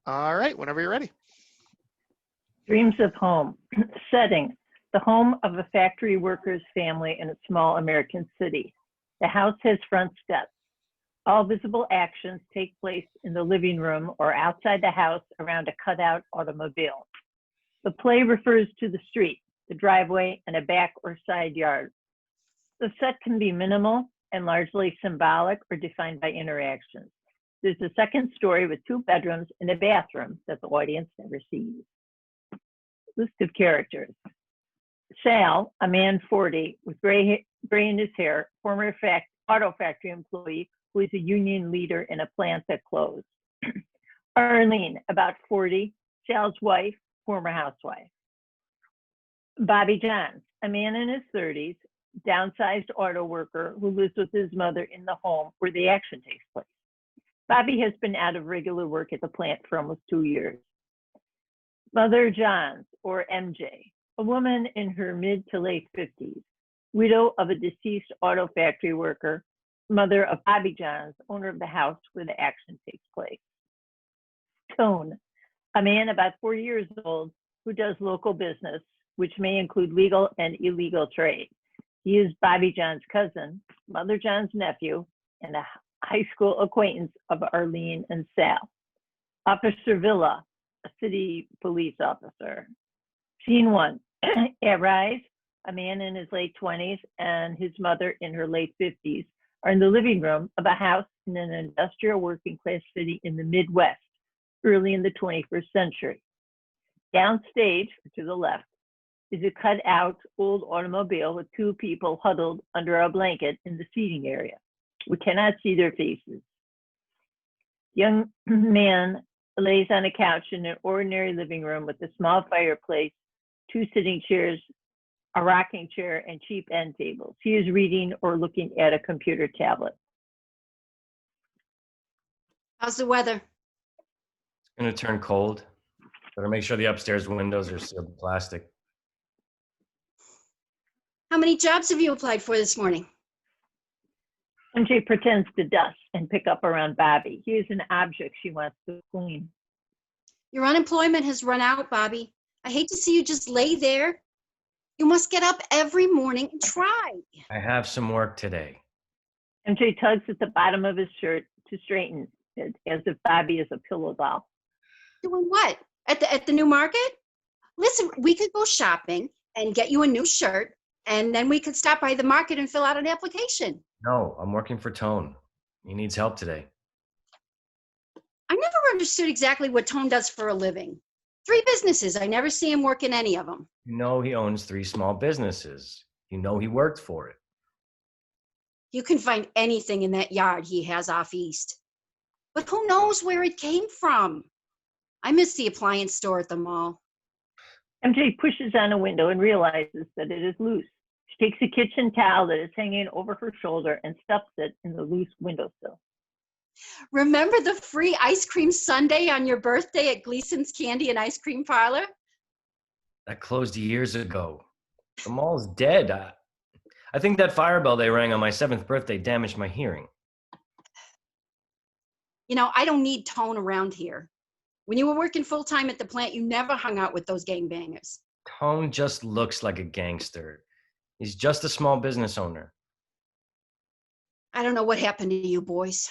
All right, whenever you're ready. Dreams of home. Setting: the home of a factory worker's family in a small American city. The house has front steps. All visible actions take place in the living room or outside the house around a cutout automobile. The play refers to the street, the driveway, and a back or side yard. The set can be minimal and largely symbolic or defined by interactions. There's a second story with 2 bedrooms and a bathroom that the audience never sees. List of characters. Sal, a man 40 with gray in his hair, former auto factory employee who is a union leader in a plant that closed. Arlene, about 40, Sal's wife, former housewife. Bobby Johns, a man in his 30s, downsized auto worker who lives with his mother in the home where the action takes place. Bobby has been out of regular work at the plant for almost 2 years. Mother Johns, or MJ, a woman in her mid to late 50s, widow of a deceased auto factory worker, mother of Bobby Johns, owner of the house where the action takes place. Tone, a man about 40 years old who does local business, which may include legal and illegal trade. He is Bobby Johns' cousin, Mother Johns' nephew, and a high school acquaintance of Arlene and Sal. Officer Villa, a city police officer. Scene 1, at Rise, a man in his late 20s and his mother in her late 50s are in the living room of a house in an industrial working class city in the Midwest, early in the 21st century. Downstage, to the left, is a cut-out old automobile with 2 people huddled under a blanket in the seating area. We cannot see their faces. Young man lays on a couch in an ordinary living room with a small fireplace, 2 sitting chairs, a rocking chair, and cheap end tables. He is reading or looking at a computer tablet. How's the weather? It's going to turn cold. Better make sure the upstairs windows are sealed with plastic. How many jobs have you applied for this morning? MJ pretends to dust and pick up around Bobby. He is an object she wants to clean. Your unemployment has run out, Bobby. I hate to see you just lay there. You must get up every morning and try. I have some work today. MJ tugs at the bottom of his shirt to straighten it as if Bobby is a pillow doll. Doing what? At the new market? Listen, we could go shopping and get you a new shirt, and then we could stop by the market and fill out an application. No, I'm working for Tone. He needs help today. I never understood exactly what Tone does for a living. 3 businesses. I never see him work in any of them. You know he owns 3 small businesses. You know he worked for it. You can find anything in that yard he has off east. But who knows where it came from? I miss the appliance store at the mall. MJ pushes on a window and realizes that it is loose. She takes a kitchen towel that is hanging over her shoulder and stuffs it in the loose windowsill. Remember the free ice cream sundae on your birthday at Gleason's Candy and Ice Cream Parlor? That closed years ago. The mall's dead. I think that fire bell they rang on my 7th birthday damaged my hearing. You know, I don't need Tone around here. When you were working full-time at the plant, you never hung out with those gangbangers. Tone just looks like a gangster. He's just a small business owner. I don't know what happened to you boys.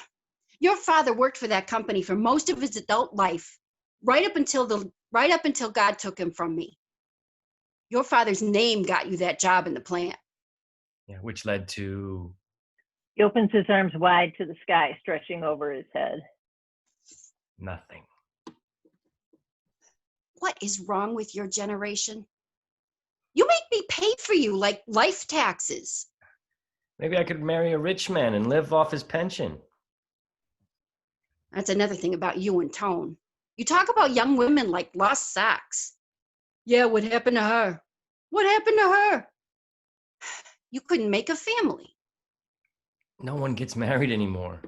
Your father worked for that company for most of his adult life, right up until God took him from me. Your father's name got you that job in the plant. Yeah, which led to... He opens his arms wide to the sky, stretching over his head. nothing. What is wrong with your generation? You make me pay for you like life taxes. Maybe I could marry a rich man and live off his pension. That's another thing about you and Tone. You talk about young women like lost socks. Yeah, what happened to her? What happened to her? You couldn't make a family. No one gets married anymore.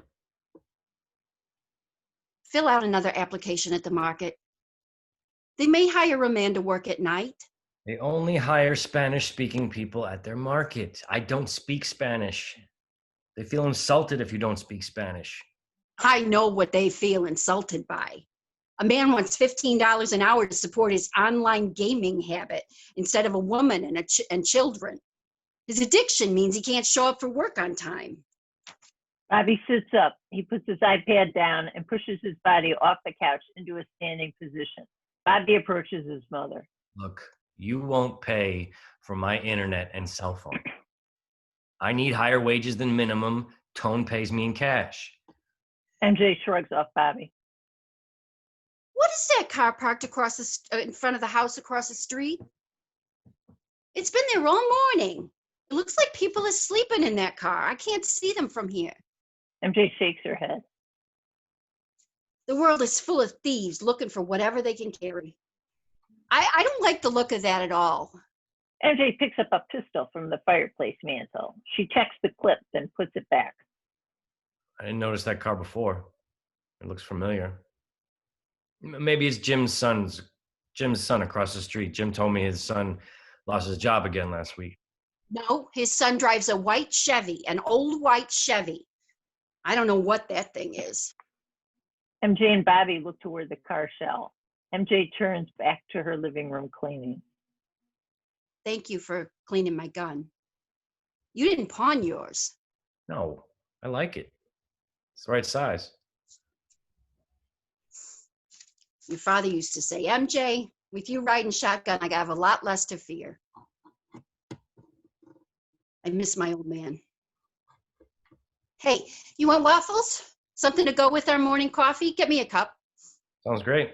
Fill out another application at the market. They may hire a man to work at night. They only hire Spanish-speaking people at their market. I don't speak Spanish. They feel insulted if you don't speak Spanish. I know what they feel insulted by. A man wants $15 an hour to support his online gaming habit instead of a woman and children. His addiction means he can't show up for work on time. Bobby sits up. He puts his iPad down and pushes his body off the couch into a standing position. Bobby approaches his mother. Look, you won't pay for my internet and cell phone. I need higher wages than minimum. Tone pays me in cash. MJ shrugs off Bobby. What is that car parked in front of the house across the street? It's been there all morning. It looks like people are sleeping in that car. I can't see them from here. MJ shakes her head. The world is full of thieves looking for whatever they can carry. I don't like the look of that at all. MJ picks up a pistol from the fireplace mantle. She checks the clip, then puts it back. I didn't notice that car before. It looks familiar. Maybe it's Jim's son across the street. Jim told me his son lost his job again last week. No, his son drives a white Chevy, an old white Chevy. I don't know what that thing is. MJ and Bobby look toward the car shell. MJ turns back to her living room cleaning. Thank you for cleaning my gun. You didn't pawn yours. No, I like it. It's the right size. Your father used to say, MJ, with you riding shotgun, I have a lot less to fear. I miss my old man. Hey, you want waffles? Something to go with our morning coffee? Get me a cup. Sounds great.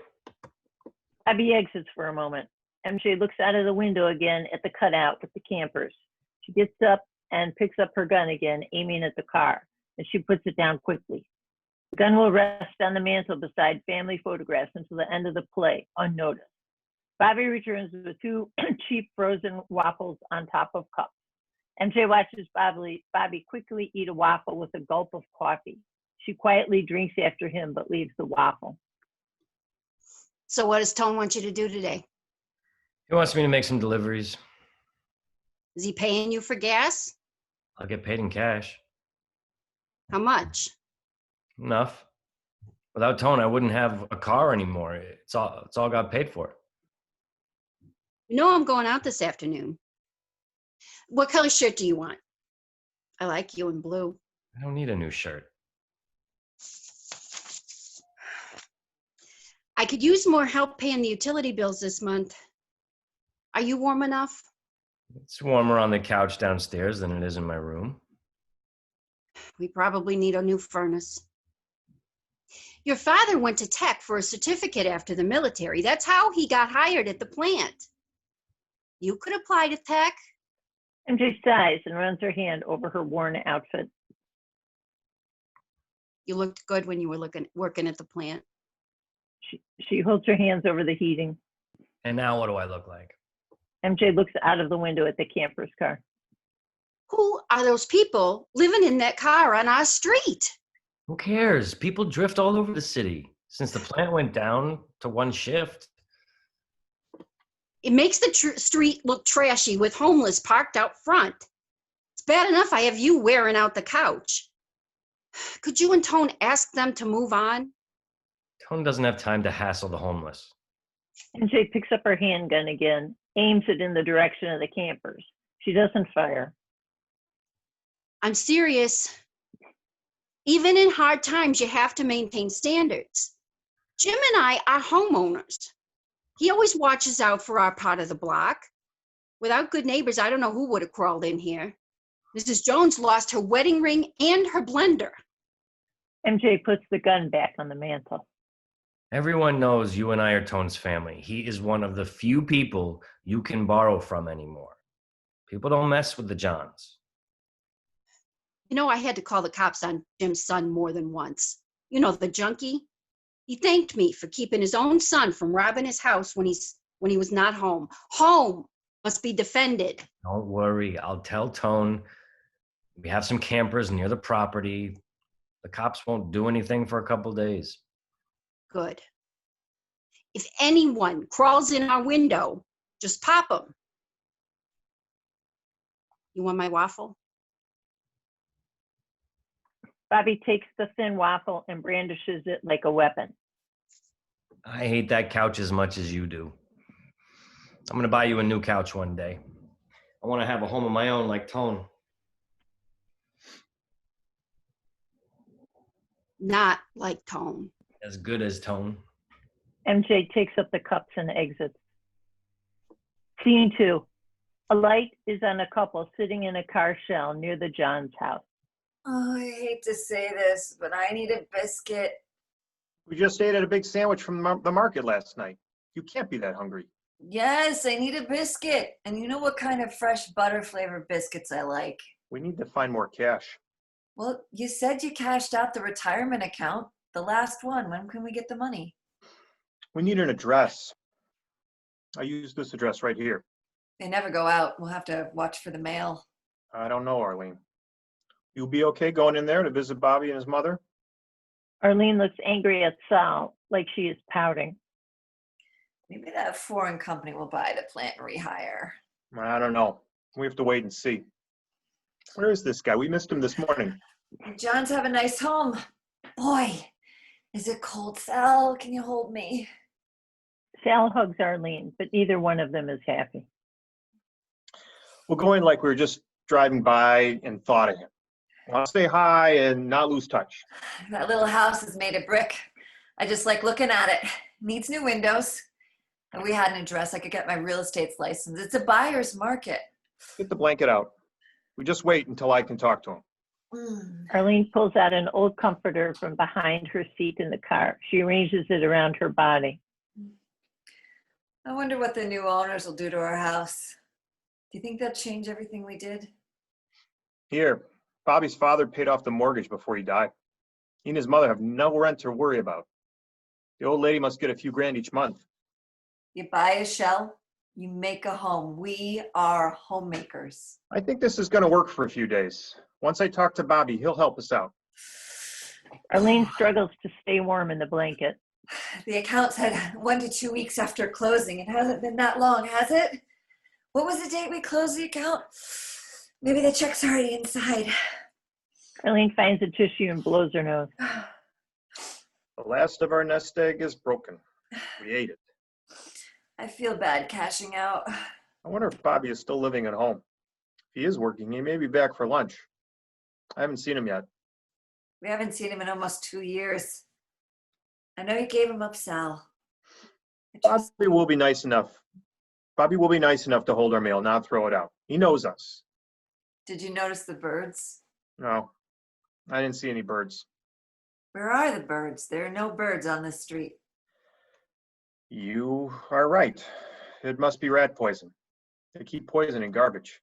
Bobby exits for a moment. MJ looks out of the window again at the cutout with the campers. She gets up and picks up her gun again, aiming at the car, and she puts it down quickly. The gun will rest on the mantle beside family photographs until the end of the play, unnoticed. Bobby returns with 2 cheap frozen waffles on top of cups. MJ watches Bobby quickly eat a waffle with a gulp of coffee. She quietly drinks after him, but leaves the waffle. So what does Tone want you to do today? He wants me to make some deliveries. Is he paying you for gas? I'll get paid in cash. How much? Enough. Without Tone, I wouldn't have a car anymore. It's all got paid for. You know I'm going out this afternoon. What color shirt do you want? I like you in blue. I don't need a new shirt. I could use more help paying the utility bills this month. Are you warm enough? It's warmer on the couch downstairs than it is in my room. We probably need a new furnace. Your father went to tech for a certificate after the military. That's how he got hired at the plant. You could apply to tech. MJ sighs and runs her hand over her worn outfit. You looked good when you were working at the plant. She holds her hands over the heating. And now what do I look like? MJ looks out of the window at the camper's car. Who are those people living in that car on our street? Who cares? People drift all over the city. Since the plant went down to one shift. It makes the street look trashy with homeless parked out front. It's bad enough I have you wearing out the couch. Could you and Tone ask them to move on? Tone doesn't have time to hassle the homeless. MJ picks up her handgun again, aims it in the direction of the campers. She doesn't fire. I'm serious. Even in hard times, you have to maintain standards. Jim and I are homeowners. He always watches out for our part of the block. Without good neighbors, I don't know who would have crawled in here. Mrs. Jones lost her wedding ring and her blender. MJ puts the gun back on the mantle. Everyone knows you and I are Tone's family. He is one of the few people you can borrow from anymore. People don't mess with the Johns. You know, I had to call the cops on Jim's son more than once. You know, the junkie. He thanked me for keeping his own son from robbing his house when he was not home. Home must be defended. Don't worry. I'll tell Tone. We have some campers near the property. The cops won't do anything for a couple days. Good. If anyone crawls in our window, just pop them. You want my waffle? Bobby takes the thin waffle and brandishes it like a weapon. I hate that couch as much as you do. I'm gonna buy you a new couch one day. I want to have a home of my own like Tone. Not like Tone. As good as Tone. MJ takes up the cups and exits. Scene 2. A light is on a couple sitting in a car shell near the Johns house. Oh, I hate to say this, but I need a biscuit. We just ate at a big sandwich from the market last night. You can't be that hungry. Yes, I need a biscuit. And you know what kind of fresh butter flavored biscuits I like? We need to find more cash. Well, you said you cashed out the retirement account, the last one. When can we get the money? We need an address. I use this address right here. They never go out. We'll have to watch for the mail. I don't know, Arlene. You'll be okay going in there to visit Bobby and his mother? Arlene looks angry at Sal, like she is pouting. Maybe that foreign company will buy the plant and rehire. I don't know. We have to wait and see. Where is this guy? We missed him this morning. John's have a nice home. Boy, is it cold, Sal? Can you hold me? Sal hugs Arlene, but neither one of them is happy. We'll go in like we were just driving by and thought of him. I'll stay high and not lose touch. That little house is made of brick. I just like looking at it. Needs new windows. If we had an address, I could get my real estate's license. It's a buyer's market. Get the blanket out. We just wait until I can talk to him. Arlene pulls out an old comforter from behind her seat in the car. She arranges it around her body. I wonder what the new owners will do to our house. Do you think they'll change everything we did? Here, Bobby's father paid off the mortgage before he died. He and his mother have no rent to worry about. The old lady must get a few grand each month. You buy a shell, you make a home. We are homemakers. I think this is going to work for a few days. Once I talk to Bobby, he'll help us out. Arlene struggles to stay warm in the blanket. The account said 1 to 2 weeks after closing. It hasn't been that long, has it? What was the date we closed the account? Maybe the check's already inside. Arlene finds a tissue and blows her nose. The last of our nest egg is broken. We ate it. I feel bad cashing out. I wonder if Bobby is still living at home. If he is working, he may be back for lunch. I haven't seen him yet. We haven't seen him in almost 2 years. I know you gave him up, Sal. Bobby will be nice enough. Bobby will be nice enough to hold our mail, not throw it out. He knows us. Did you notice the birds? No, I didn't see any birds. Where are the birds? There are no birds on this street. You are right. It must be rat poison. They keep poisoning garbage.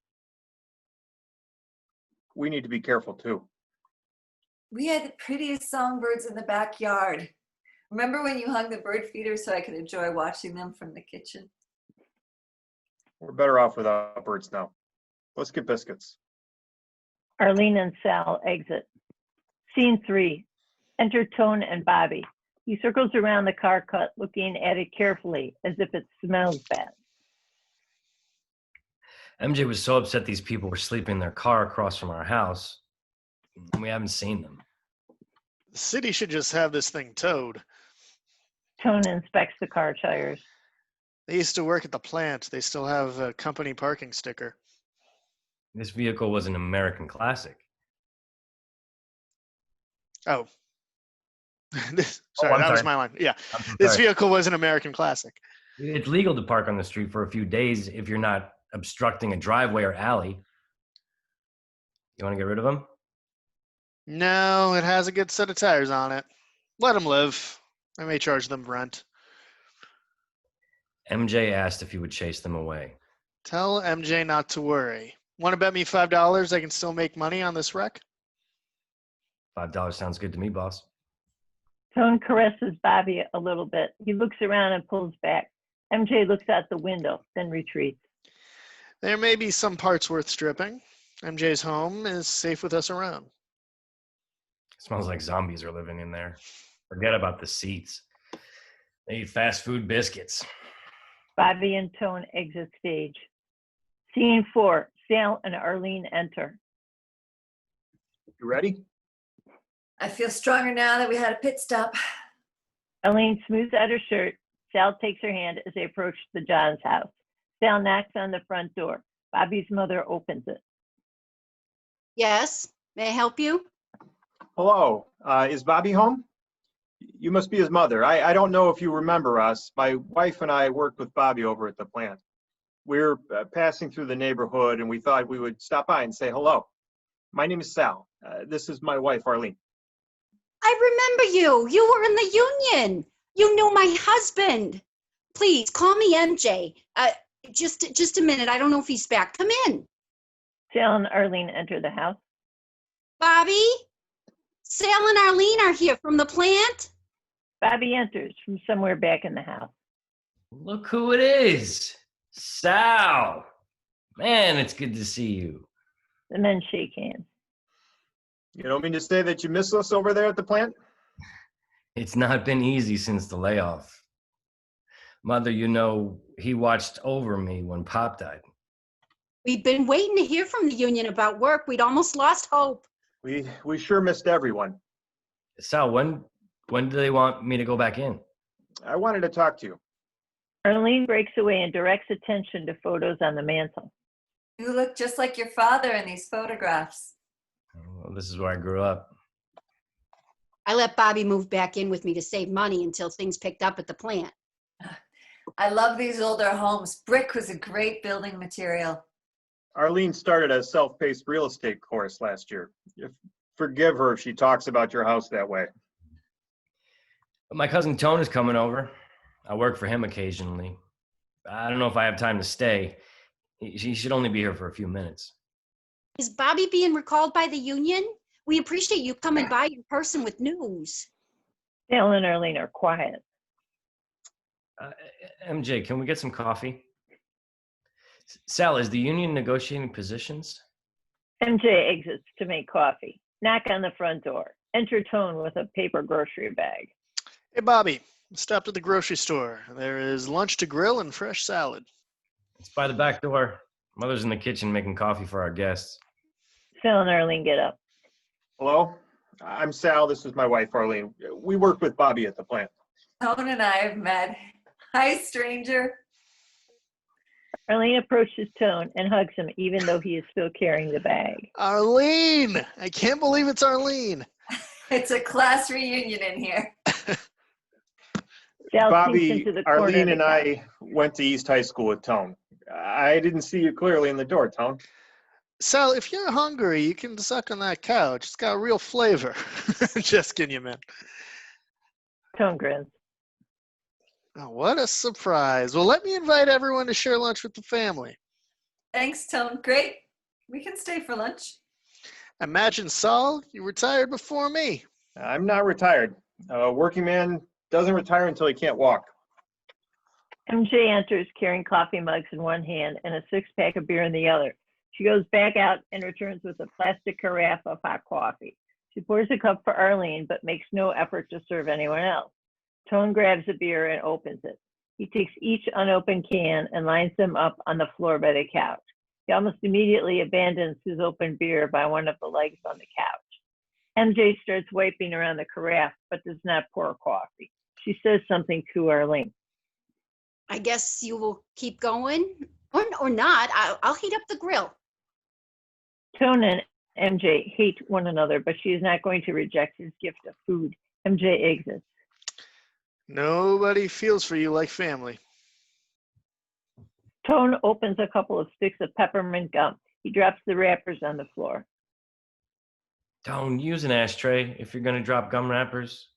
We need to be careful too. We had the prettiest songbirds in the backyard. Remember when you hung the bird feeders so I could enjoy watching them from the kitchen? We're better off without birds now. Let's get biscuits. Arlene and Sal exit. Scene 3. Enter Tone and Bobby. He circles around the car cut, looking at it carefully, as if it smells bad. MJ was so upset these people were sleeping in their car across from our house. And we haven't seen them. The city should just have this thing towed. Tone inspects the car tires. They used to work at the plant. They still have a company parking sticker. This vehicle was an American classic. Oh. Sorry, I'm that was sorry. my line. Yeah, I'm so this sorry. vehicle was an American classic. It's legal to park on the street for a few days if you're not obstructing a driveway or alley. You want to get rid of them? No, it has a good set of tires on it. Let them live. I may charge them rent. MJ asked if he would chase them away. Tell MJ not to worry. Want to bet me $5 I can still make money on this wreck? $5 sounds good to me, boss. Tone caresses Bobby a little bit. He looks around and pulls back. MJ looks out the window, then retreats. There may be some parts worth stripping. MJ's home is safe with us around. Smells like zombies are living in there. Forget about the seats. They eat fast food biscuits. Bobby and Tone exit stage. Scene 4. Sal and Arlene enter. You ready? I feel stronger now that we had a pit stop. Arlene smooths out her shirt. Sal takes her hand as they approach the Johns house. Sal knocks on the front door. Bobby's mother opens it. Yes, may I help you? Hello, is Bobby home? You must be his mother. I don't know if you remember us. My wife and I worked with Bobby over at the plant. We're passing through the neighborhood and we thought we would stop by and say hello. My name is Sal. This is my wife, Arlene. I remember you. You were in the union. You knew my husband. Please call me MJ. Just a minute. I don't know if he's back. Come in. Sal and Arlene enter the house. Bobby? Sal and Arlene are here from the plant. Bobby enters from somewhere back in the house. Look who it is. Sal. Man, it's good to see you. The men shake hands. You don't mean to say that you miss us over there at the plant? It's not been easy since the layoff. Mother, you know, he watched over me when Pop died. We've been waiting to hear from the union about work. We'd almost lost hope. We sure missed everyone. Sal, when do they want me to go back in? I wanted to talk to you. Arlene breaks away and directs attention to photos on the mantle. You look just like your father in these photographs. Well, this is where I grew up. I let Bobby move back in with me to save money until things picked up at the plant. I love these older homes. Brick was a great building material. Arlene started a self-paced real estate course last year. Forgive her if she talks about your house that way. My cousin Tone is coming over. I work for him occasionally. I don't know if I have time to stay. He should only be here for a few minutes. Is Bobby being recalled by the union? We appreciate you coming by in person with news. Sal and Arlene are quiet. MJ, can we get some coffee? Sal, is the union negotiating positions? MJ exits to make coffee. Knock on the front door. Enter Tone with a paper grocery bag. Hey, Bobby, stopped at the grocery store. There is lunch to grill and fresh salad. It's by the back door. Mother's in the kitchen making coffee for our guests. Sal and Arlene get up. Hello, I'm Sal. This is my wife, Arlene. We worked with Bobby at the plant. Tone and I have met. Hi, stranger. Arlene approaches Tone and hugs him, even though he is still carrying the bag. Arlene! I can't believe it's Arlene. It's a class reunion in here. Sal Bobby, sneaks into the corner Arlene of the and I went to East High School with Tone. I didn't see you clearly in the door, Tone. Sal, if you're hungry, you can suck on that couch. It's got real flavor. Just kidding you, man. Tone grins. Oh, what a surprise. Well, let me invite everyone to share lunch with the family. Thanks, Tone. Great. We can stay for lunch. Imagine, Saul, you retired before me. I'm not retired. A working man doesn't retire until he can't walk. MJ enters carrying coffee mugs in one hand and a six-pack of beer in the other. She goes back out and returns with a plastic carafe of hot coffee. She pours a cup for Arlene, but makes no effort to serve anyone else. Tone grabs a beer and opens it. He takes each unopened can and lines them up on the floor by the couch. He almost immediately abandons his open beer by one of the legs on the couch. MJ starts wiping around the carafe, but does not pour coffee. She says something to Arlene. I guess you will keep going, or not. I'll heat up the grill. Tone and MJ hate one another, but she is not going to reject his gift of food. MJ exits. Nobody feels for you like family. Tone opens a couple of sticks of peppermint gum. He drops the wrappers on the floor. Don't use an ashtray if you're going to drop gum wrappers.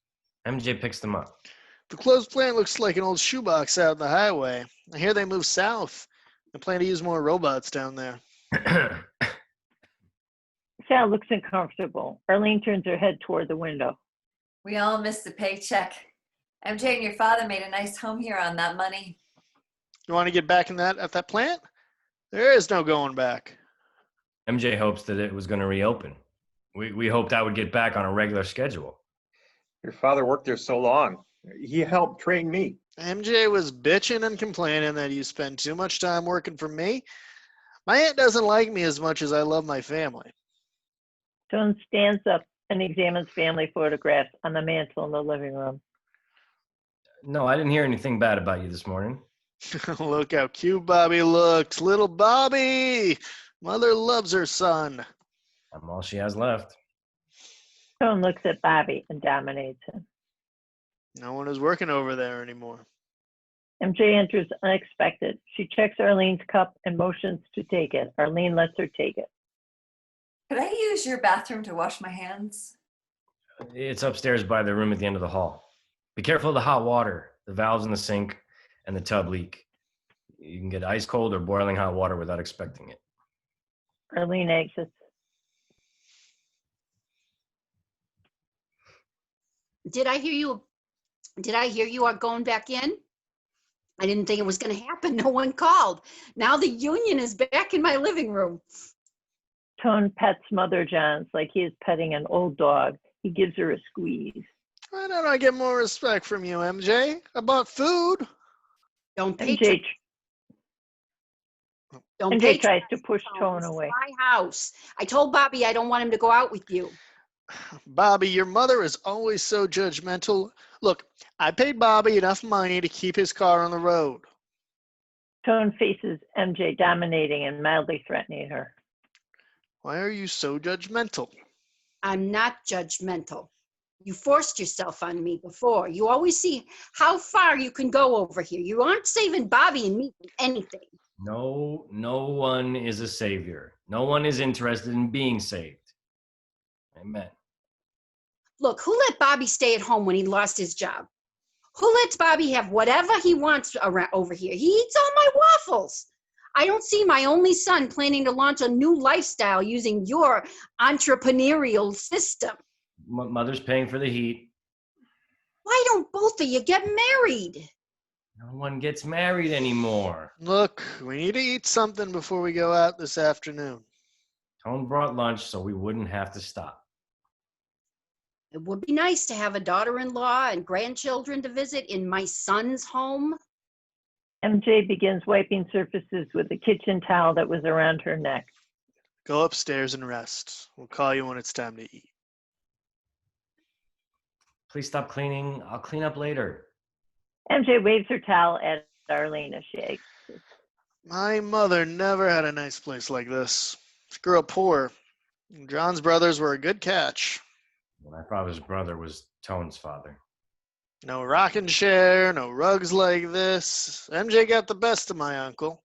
MJ picks them up. The closed plant looks like an old shoebox out on the highway. I hear they moved south. I plan to use more robots down there. Sal looks uncomfortable. Arlene turns her head toward the window. We all missed the paycheck. MJ and your father made a nice home here on that money. You want to get back in that at that plant? There is no going back. MJ hopes that it was going to reopen. We hoped I would get back on a regular schedule. Your father worked there so long. He helped train me. MJ was bitching and complaining that you spend too much time working for me. My aunt doesn't like me as much as I love my family. Tone stands up and examines family photographs on the mantle in the living room. No, I didn't hear anything bad about you this morning. Look how cute Bobby looks. Little Bobby! Mother loves her son. I'm all she has left. Tone looks at Bobby and dominates him. No one is working over there anymore. MJ enters unexpected. She checks Arlene's cup and motions to take it. Arlene lets her take it. Could I use your bathroom to wash my hands? It's upstairs by the room at the end of the hall. Be careful of the hot water, the valves in the sink, and the tub leak. You can get ice cold or boiling hot water without expecting it. Arlene exits. Did I hear you are going back in? I didn't think it was going to happen. No one called. Now the union is back in my living room. Tone pets Mother Johns like he is petting an old dog. He gives her a squeeze. Why don't I get more respect from you, MJ? I bought food. Don't MJ, MJ tries to push Tone away. My house. I told Bobby I don't want him to go out with you. Bobby, your mother is always so judgmental. Look, I paid Bobby enough money to keep his car on the road. Tone faces MJ dominating and mildly threatening her. Why are you so judgmental? I'm not judgmental. You forced yourself on me before. You always see how far you can go over here. You aren't saving Bobby and me from anything. No one is a savior. No one is interested in being saved. Amen. Look, who let Bobby stay at home when he lost his job? Who lets Bobby have whatever he wants around over here? He eats all my waffles. I don't see my only son planning to launch a new lifestyle using your entrepreneurial system. Mother's paying for the heat. Why don't both of you get married? No one gets married anymore. Look, we need to eat something before we go out this afternoon. Tone brought lunch so we wouldn't have to stop. It would be nice to have a daughter-in-law and grandchildren to visit in my son's home. MJ begins wiping surfaces with the kitchen towel that was around her neck. Go upstairs and rest. We'll call you when it's time to eat. Please stop cleaning. I'll clean up later. MJ waves her towel at Arlene as she exits. My mother never had a nice place like this. She grew up poor. John's brothers were a good catch. My father's brother was Tone's father. No rocking chair, no rugs like this. MJ got the best of my uncle.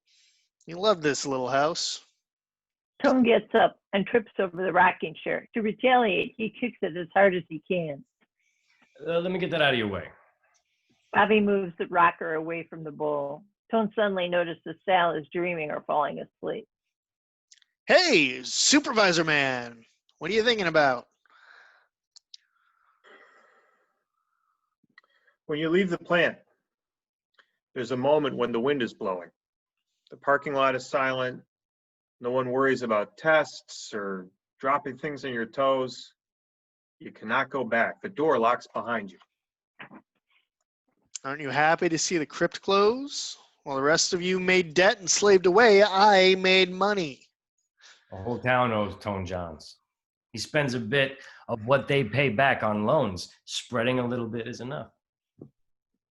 He loved this little house. Tone gets up and trips over the rocking chair. To retaliate, he kicks it as hard as he can. Let me get that out of your way. Bobby moves the rocker away from the bowl. Tone suddenly notices Sal is dreaming or falling asleep. Hey, supervisor man, what are you thinking about? When you leave the plant, there's a moment when the wind is blowing. The parking lot is silent. No one worries about tests or dropping things on your toes. You cannot go back. The door locks behind you. Aren't you happy to see the crypt close? While the rest of you made debt and slaved away, I made money. The whole town owes Tone Johns. He spends a bit of what they pay back on loans. Spreading a little bit is enough.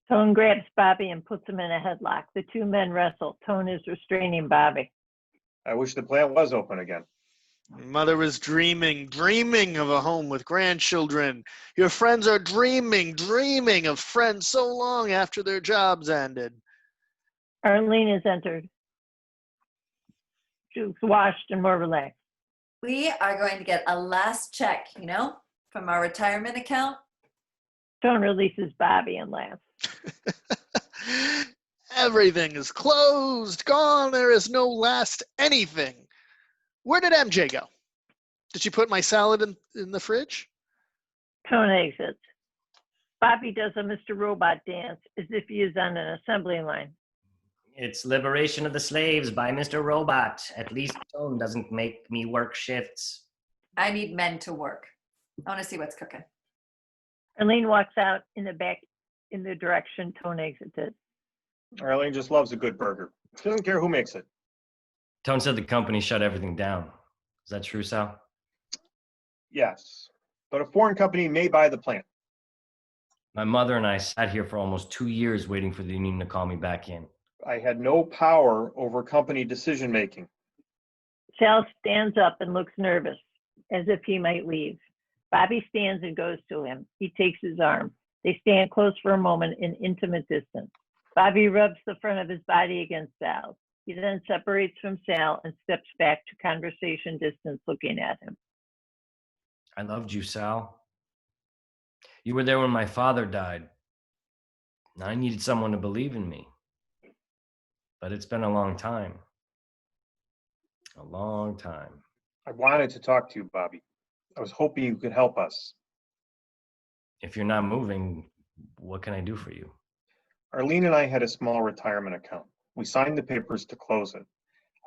Tone grabs Bobby and puts him in a headlock. The two men wrestle. Tone is restraining Bobby. I wish the plant was open again. Mother was dreaming of a home with grandchildren. Your friends are dreaming of friends so long after their jobs ended. Arlene has entered. She's washed and more relaxed. We are going to get a last check, from our retirement account. Tone releases Bobby and laughs. Everything is closed, gone. There is no last anything. Where did MJ go? Did she put my salad in the fridge? Tone exits. Bobby does a Mr. Robot dance as if he is on an assembly line. It's Liberation of the Slaves by Mr. Robot. At least Tone doesn't make me work shifts. I need men to work. I want to see what's cooking. Arlene walks out in the back in the direction Tone exited. Arlene just loves a good burger. She doesn't care who makes it. Tone said the company shut everything down. Is that true, Sal? Yes, but a foreign company may buy the plant. My mother and I sat here for almost 2 years waiting for the union to call me back in. I had no power over company decision-making. Sal stands up and looks nervous, as if he might leave. Bobby stands and goes to him. He takes his arm. They stand close for a moment in intimate distance. Bobby rubs the front of his body against Sal's. He then separates from Sal and steps back to conversation distance, looking at him. I loved you, Sal. You were there when my father died. I needed someone to believe in me. But it's been a long time. A long time. I wanted to talk to you, Bobby. I was hoping you could help us. If you're not moving, what can I do for you? Arlene and I had a small retirement account. We signed the papers to close it.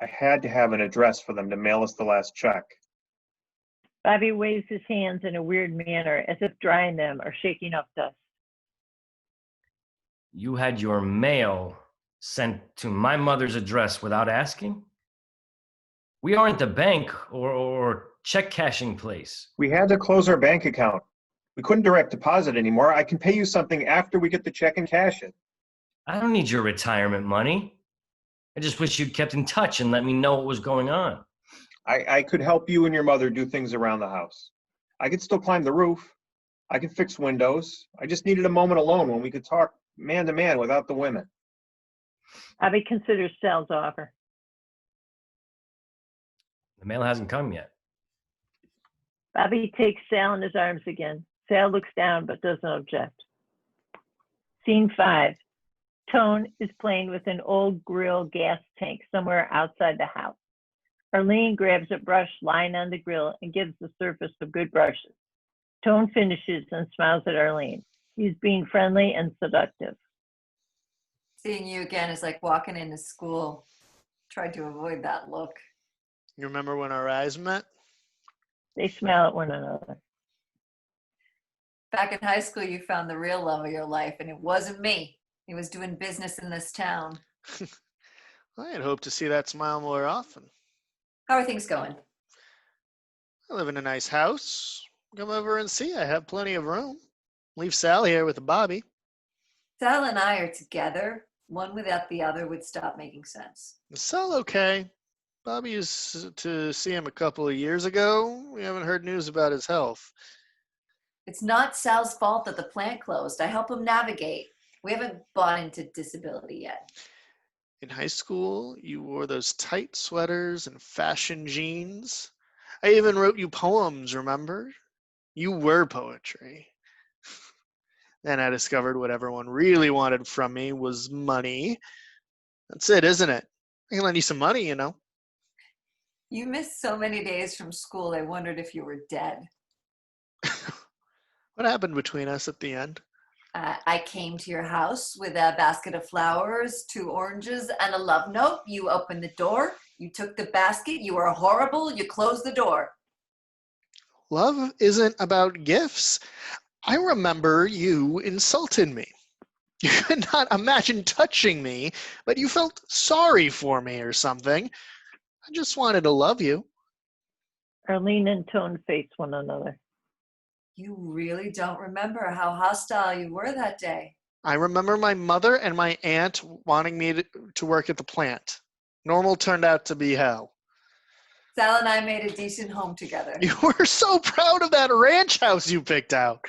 I had to have an address for them to mail us the last check. Bobby waves his hands in a weird manner, as if drying them or shaking off dust. You had your mail sent to my mother's address without asking? We aren't a bank or check cashing place. We had to close our bank account. We couldn't direct deposit anymore. I can pay you something after we get the check and cash it. I don't need your retirement money. I just wish you'd kept in touch and let me know what was going on. I could help you and your mother do things around the house. I could still climb the roof. I could fix windows. I just needed a moment alone when we could talk man to man without the women. Bobby considers Sal's offer. The mail hasn't come yet. Bobby takes Sal in his arms again. Sal looks down but doesn't object. Scene 5. Tone is playing with an old grill gas tank somewhere outside the house. Arlene grabs a brush lying on the grill and gives the surface a good brushes. Tone finishes and smiles at Arlene. He's being friendly and seductive. Seeing you again is like walking into school. Tried to avoid that look. You remember when our eyes met? They smile at one another. Back in high school, you found the real love of your life, and it wasn't me. He was doing business in this town. I had hoped to see that smile more often. How are things going? I live in a nice house. Come over and see. I have plenty of room. Leave Sal here with Bobby. Sal and I are together. One without the other would stop making sense. Is Sal okay? Bobby used to see him a couple of years ago. We haven't heard news about his health. It's not Sal's fault that the plant closed. I help him navigate. We haven't bought into disability yet. In high school, you wore those tight sweaters and fashion jeans. I even wrote you poems, remember? You were poetry. Then I discovered what everyone really wanted from me was money. That's it, isn't it? I can lend you some money, you know. You missed so many days from school, I wondered if you were dead. What happened between us at the end? I came to your house with a basket of flowers, 2 oranges, and a love note. You opened the door. You took the basket. You were horrible. You closed the door. Love isn't about gifts. I remember you insulted me. You could not imagine touching me, but you felt sorry for me or something. I just wanted to love you. Arlene and Tone face one another. You really don't remember how hostile you were that day. I remember my mother and my aunt wanting me to work at the plant. Normal turned out to be hell. Sal and I made a decent home together. You were so proud of that ranch house you picked out.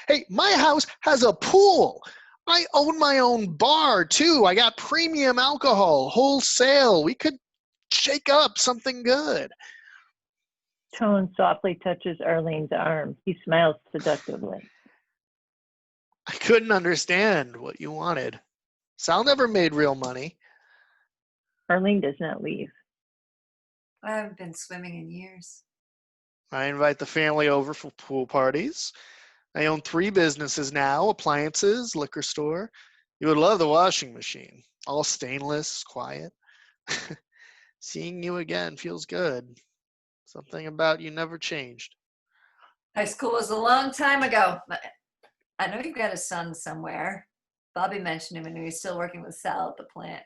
Hey, my house has a pool. I own my own bar, too. I got premium alcohol, wholesale. We could shake up something good. Tone softly touches Arlene's arm. He smiles seductively. I couldn't understand what you wanted. Sal never made real money. Arlene does not leave. I haven't been swimming in years. I invite the family over for pool parties. I own 3 businesses now, appliances, liquor store. You would love the washing machine. All stainless, quiet. Seeing you again feels good. Something about you never changed. High school was a long time ago. I know you've got a son somewhere. Bobby mentioned him and he was still working with Sal at the plant.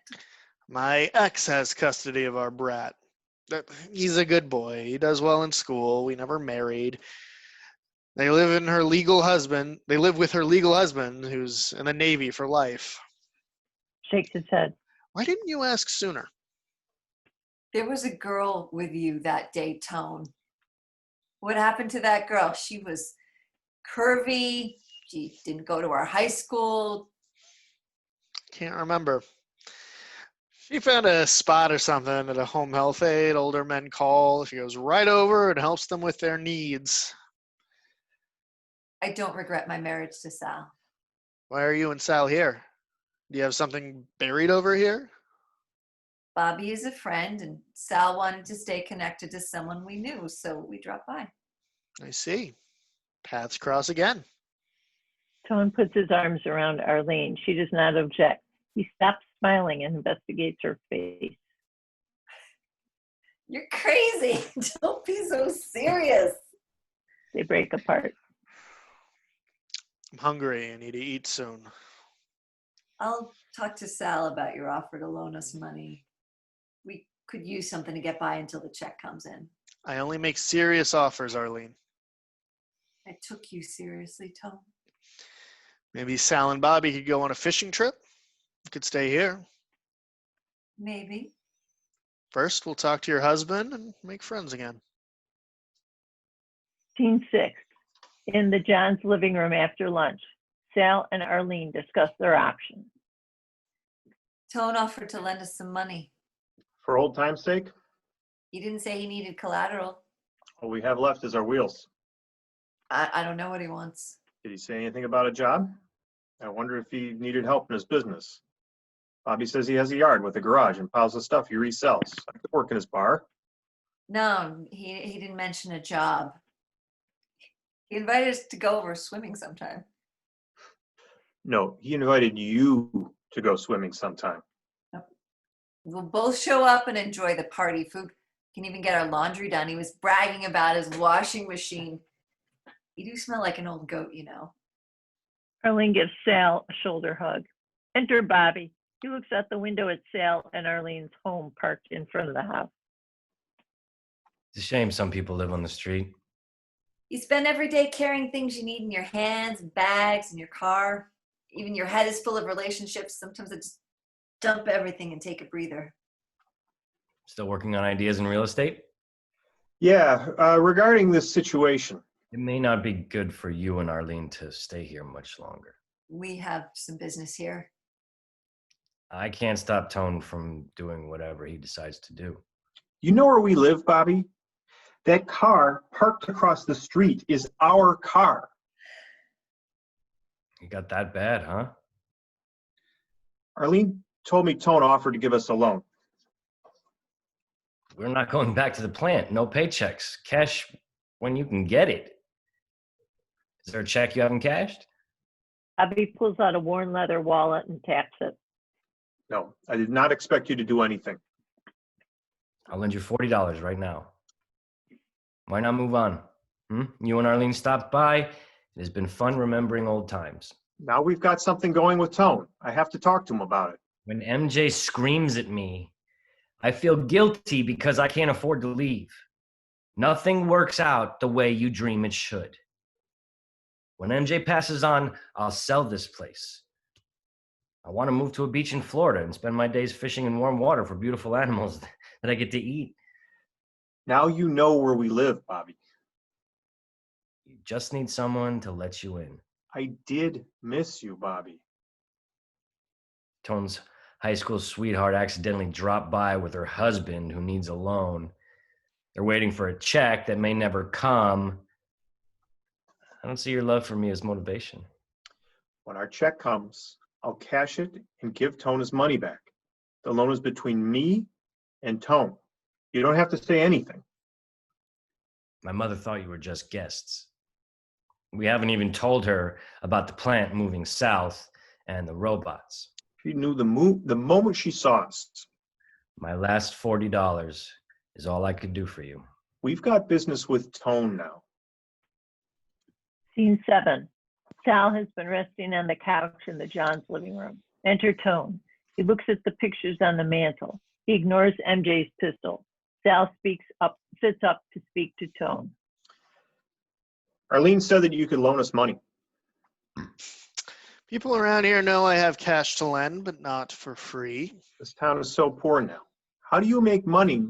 My ex has custody of our brat. He's a good boy. He does well in school. We never married. They live with her legal husband, who's in the Navy for life. Shakes his head. Why didn't you ask sooner? There was a girl with you that day, Tone. What happened to that girl? She was curvy. She didn't go to our high school. Can't remember. She found a spot or something at a home health aid. Older men call. She goes right over and helps them with their needs. I don't regret my marriage to Sal. Why are you and Sal here? Do you have something buried over here? Bobby is a friend, and Sal wanted to stay connected to someone we knew, so we dropped by. I see. Paths cross again. Tone puts his arms around Arlene. She does not object. He stops smiling and investigates her face. You're crazy. Don't be so serious. They break apart. I'm hungry. I need to eat soon. I'll talk to Sal about your offer to loan us money. We could use something to get by until the check comes in. I only make serious offers, Arlene. I took you seriously, Tone. Maybe Sal and Bobby could go on a fishing trip. You could stay here. Maybe. First, we'll talk to your husband and make friends again. Scene 6. In the John's living room after lunch, Sal and Arlene discuss their options. Tone offered to lend us some money. For old time's sake, He didn't say he needed collateral. all we have left is our wheels. I don't know what he wants. Did he say anything about a job? I wonder if he needed help in his business. Bobby says he has a yard with a garage and piles of stuff he resells. I could work in his bar. No, he didn't mention a job. He invited us to go over swimming sometime. No, he invited you to go swimming sometime. We'll both show up and enjoy the party. Food can even get our laundry done. He was bragging about his washing machine. You do smell like an old goat, you know. Arlene gives Sal a shoulder hug. Enter Bobby. He looks out the window at Sal and Arlene's home parked in front of the house. It's a shame some people live on the street. You spend every day carrying things you need in your hands, bags, in your car. Even your head is full of relationships. Sometimes I just dump everything and take a breather. Still working on ideas in real estate? Yeah, regarding this situation, It may not be good for you and Arlene to stay here much longer. We have some business here. I can't stop Tone from doing whatever he decides to do. you know where we live, Bobby? That car parked across the street is our car. It got that bad, huh? Arlene told me Tone offered to give us a loan. We're not going back to the plant. No paychecks. Cash when you can get it. Is there a check you haven't cashed? Bobby pulls out a worn leather wallet and taps it. No, I did not expect you to do anything. I'll lend you $40 right now. Why not move on? You and Arlene stopped by. It has been fun remembering old times. Now we've got something going with Tone. I have to talk to him about it. When MJ screams at me, I feel guilty because I can't afford to leave. Nothing works out the way you dream it should. When MJ passes on, I'll sell this place. I want to move to a beach in Florida and spend my days fishing in warm water for beautiful animals that I get to eat. Now you know where we live, Bobby. You just need someone to let you in. I did miss you, Bobby. Tone's high school sweetheart accidentally dropped by with her husband who needs a loan. They're waiting for a check that may never come. I don't see your love for me as motivation. When our check comes, I'll cash it and give Tone his money back. The loan is between me and Tone. You don't have to say anything. My mother thought you were just guests. We haven't even told her about the plant moving south and the robots. She knew the moment she saw us. My last $40 is all I could do for you. We've got business with Tone now. Scene 7. Sal has been resting on the couch in the John's living room. Enter Tone. He looks at the pictures on the mantle. He ignores MJ's pistol. Sal sits up to speak to Tone. Arlene said that you could loan us money. People around here know I have cash to lend, but not for free. This town is so poor now. How do you make money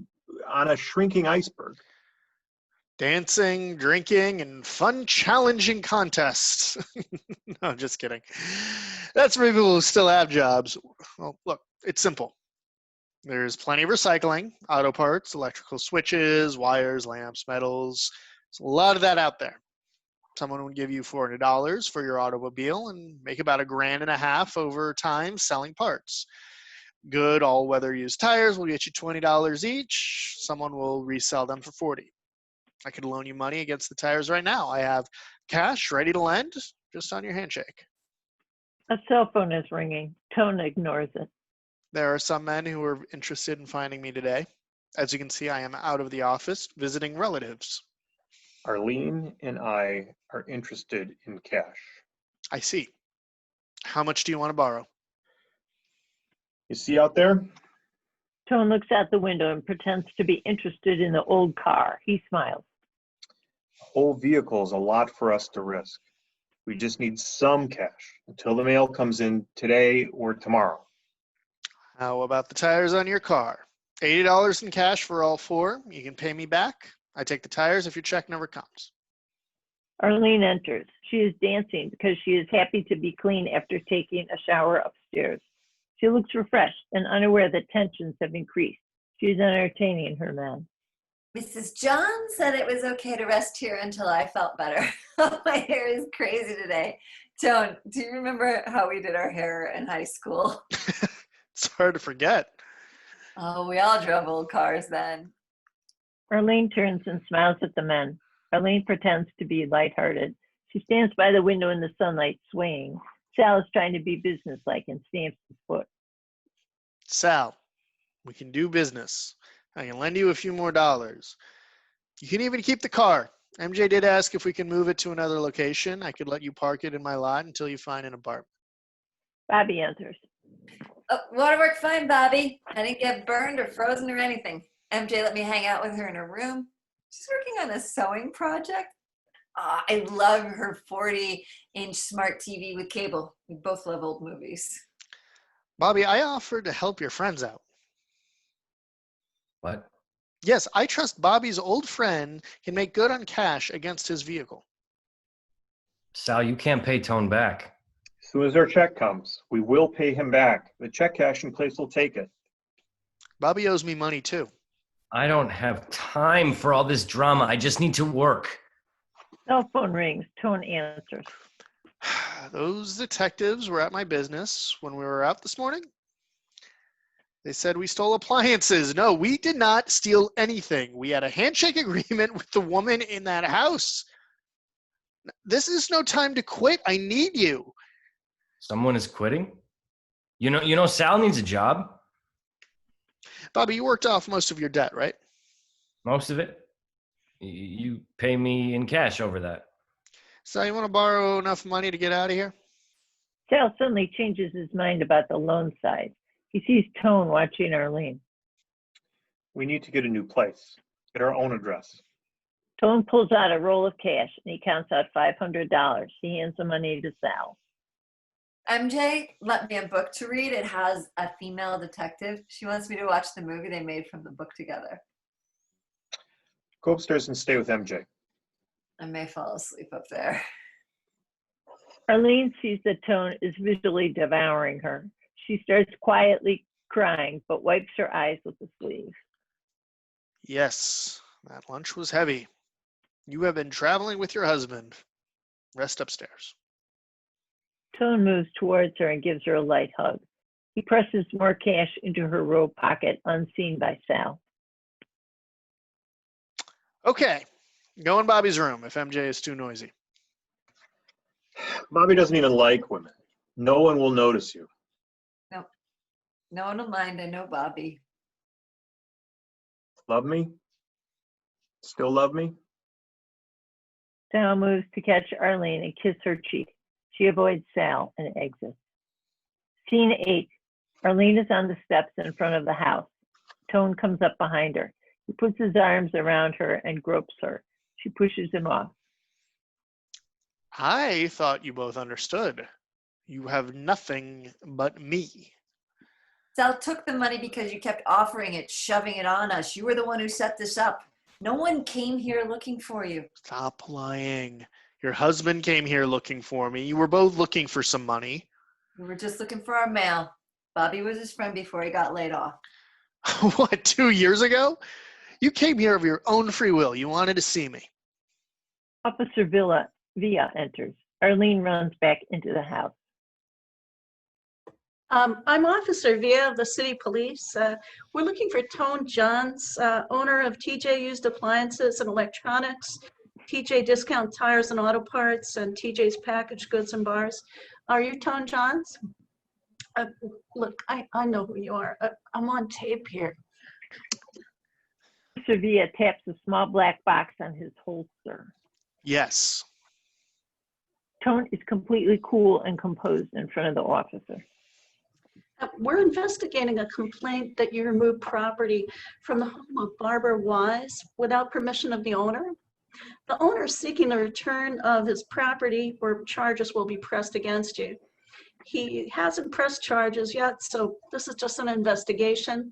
on a shrinking iceberg? Dancing, drinking, and fun challenging contests. No, just kidding. That's for people who still have jobs. Well, look, it's simple. There's plenty of recycling, auto parts, electrical switches, wires, lamps, metals. There's a lot of that out there. Someone would give you $400 for your automobile and make about $1.50 over time selling parts. Good all-weather used tires will get you $20 each. Someone will resell them for $40. I could loan you money against the tires right now. I have cash ready to lend just on your handshake. A cell phone is ringing. Tone ignores it. There are some men who are interested in finding me today. As you can see, I am out of the office visiting relatives. Arlene and I are interested in cash. I see. How much do you want to borrow? You see out there? Tone looks out the window and pretends to be interested in the old car. He smiles. The whole vehicle is a lot for us to risk. We just need some cash until the mail comes in today or tomorrow. How about the tires on your car? $80 in cash for all four. You can pay me back. I take the tires if your check never comes. Arlene enters. She is dancing because she is happy to be clean after taking a shower upstairs. She looks refreshed and unaware that tensions have increased. She is entertaining her man. Mrs. John said it was okay to rest here until I felt better. My hair is crazy today. Joan, do you remember how we did our hair in high school? It's hard to forget. Oh, we all drove old cars then. Arlene turns and smiles at the men. Arlene pretends to be lighthearted. She stands by the window in the sunlight, swaying. Sal is trying to be businesslike and stamps his foot. Sal, we can do business. I can lend you a few more dollars. You can even keep the car. MJ did ask if we can move it to another location. I could let you park it in my lot until you find an apartment. Bobby enters. Oh, waterwork fine, Bobby. I didn't get burned or frozen or anything. MJ let me hang out with her in her room. She's working on a sewing project. Oh, I love her 40-inch smart TV with cable. We both love old movies. Bobby, I offered to help your friends out. What? Yes, I trust Bobby's old friend can make good on cash against his vehicle. Sal, you can't pay Tone back. As soon as our check comes, we will pay him back. The check cashing place will take it. Bobby owes me money too. I don't have time for all this drama. I just need to work. Cell phone rings. Tone answers. Those detectives were at my business when we were out this morning. They said we stole appliances. No, we did not steal anything. We had a handshake agreement with the woman in that house. This is no time to quit. I need you. Someone is quitting? You know, Sal needs a job. Bobby, you worked off most of your debt, right? Most of it. You pay me in cash over that. So you want to borrow enough money to get out of here? Sal suddenly changes his mind about the loan side. He sees Tone watching Arlene. We need to get a new place, get our own address. Tone pulls out a roll of cash and he counts out $500. He hands the money to Sal. MJ let me a book to read. It has a female detective. She wants me to watch the movie they made from the book together. Go upstairs and stay with MJ. I may fall asleep up there. Arlene sees that Tone is visually devouring her. She starts quietly crying, but wipes her eyes with the sleeve. Yes, that lunch was heavy. You have been traveling with your husband. Rest upstairs. Tone moves towards her and gives her a light hug. He presses more cash into her robe pocket, unseen by Sal. Okay, go in Bobby's room if MJ is too noisy. Bobby doesn't even like women. No one will notice you. No one will mind. I know Bobby. Love me? Still love me? Sal moves to catch Arlene and kiss her cheek. She avoids Sal and exits. Scene 8. Arlene is on the steps in front of the house. Tone comes up behind her. He puts his arms around her and gropes her. She pushes him off. I thought you both understood. You have nothing but me. Sal took the money because you kept offering it, shoving it on us. You were the one who set this up. No one came here looking for you. Stop lying. Your husband came here looking for me. You were both looking for some money. We were just looking for our mail. Bobby was his friend before he got laid off. What, 2 years ago? You came here of your own free will. You wanted to see me. Officer Villa enters. Arlene runs back into the house. I'm Officer Via of the City Police. We're looking for Tone Johns, owner of TJ Used Appliances and Electronics, TJ Discount Tires and Auto Parts, and TJ's Packaged Goods and Bars. Are you Tone Johns? Look, I know who you are. I'm on tape here. Officer Villa taps a small black box on his holster. Yes. Tone is completely cool and composed in front of the officer. We're investigating a complaint that you removed property from the home of Barbara Wise without permission of the owner. The owner is seeking the return of his property or charges will be pressed against you. He hasn't pressed charges yet, so this is just an investigation.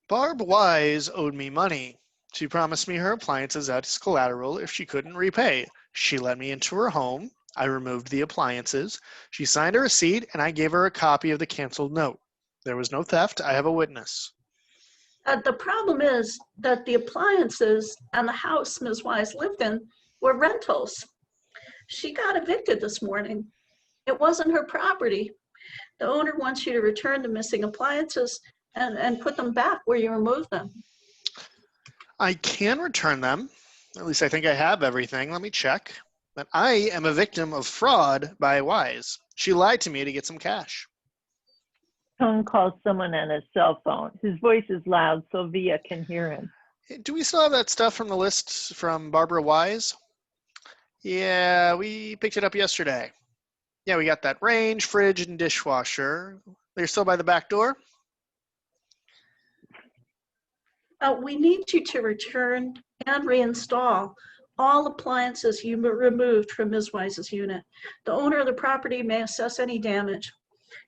Barb Wise owed me money. She promised me her appliances as collateral if she couldn't repay. She let me into her home. I removed the appliances. She signed a receipt, and I gave her a copy of the canceled note. There was no theft. I have a witness. The problem is that the appliances and the house Ms. Wise lived in were rentals. She got evicted this morning. It wasn't her property. The owner wants you to return the missing appliances and put them back where you removed them. I can return them. At least I think I have everything. Let me check. But I am a victim of fraud by Wise. She lied to me to get some cash. Tone calls someone on his cell phone. His voice is loud so Villa can hear him. Do we still have that stuff from the list from Barbara Wise? Yeah, we picked it up yesterday. Yeah, we got that range, fridge, and dishwasher. They're still by the back door? We need you to return and reinstall all appliances you removed from Ms. Wise's unit. The owner of the property may assess any damage.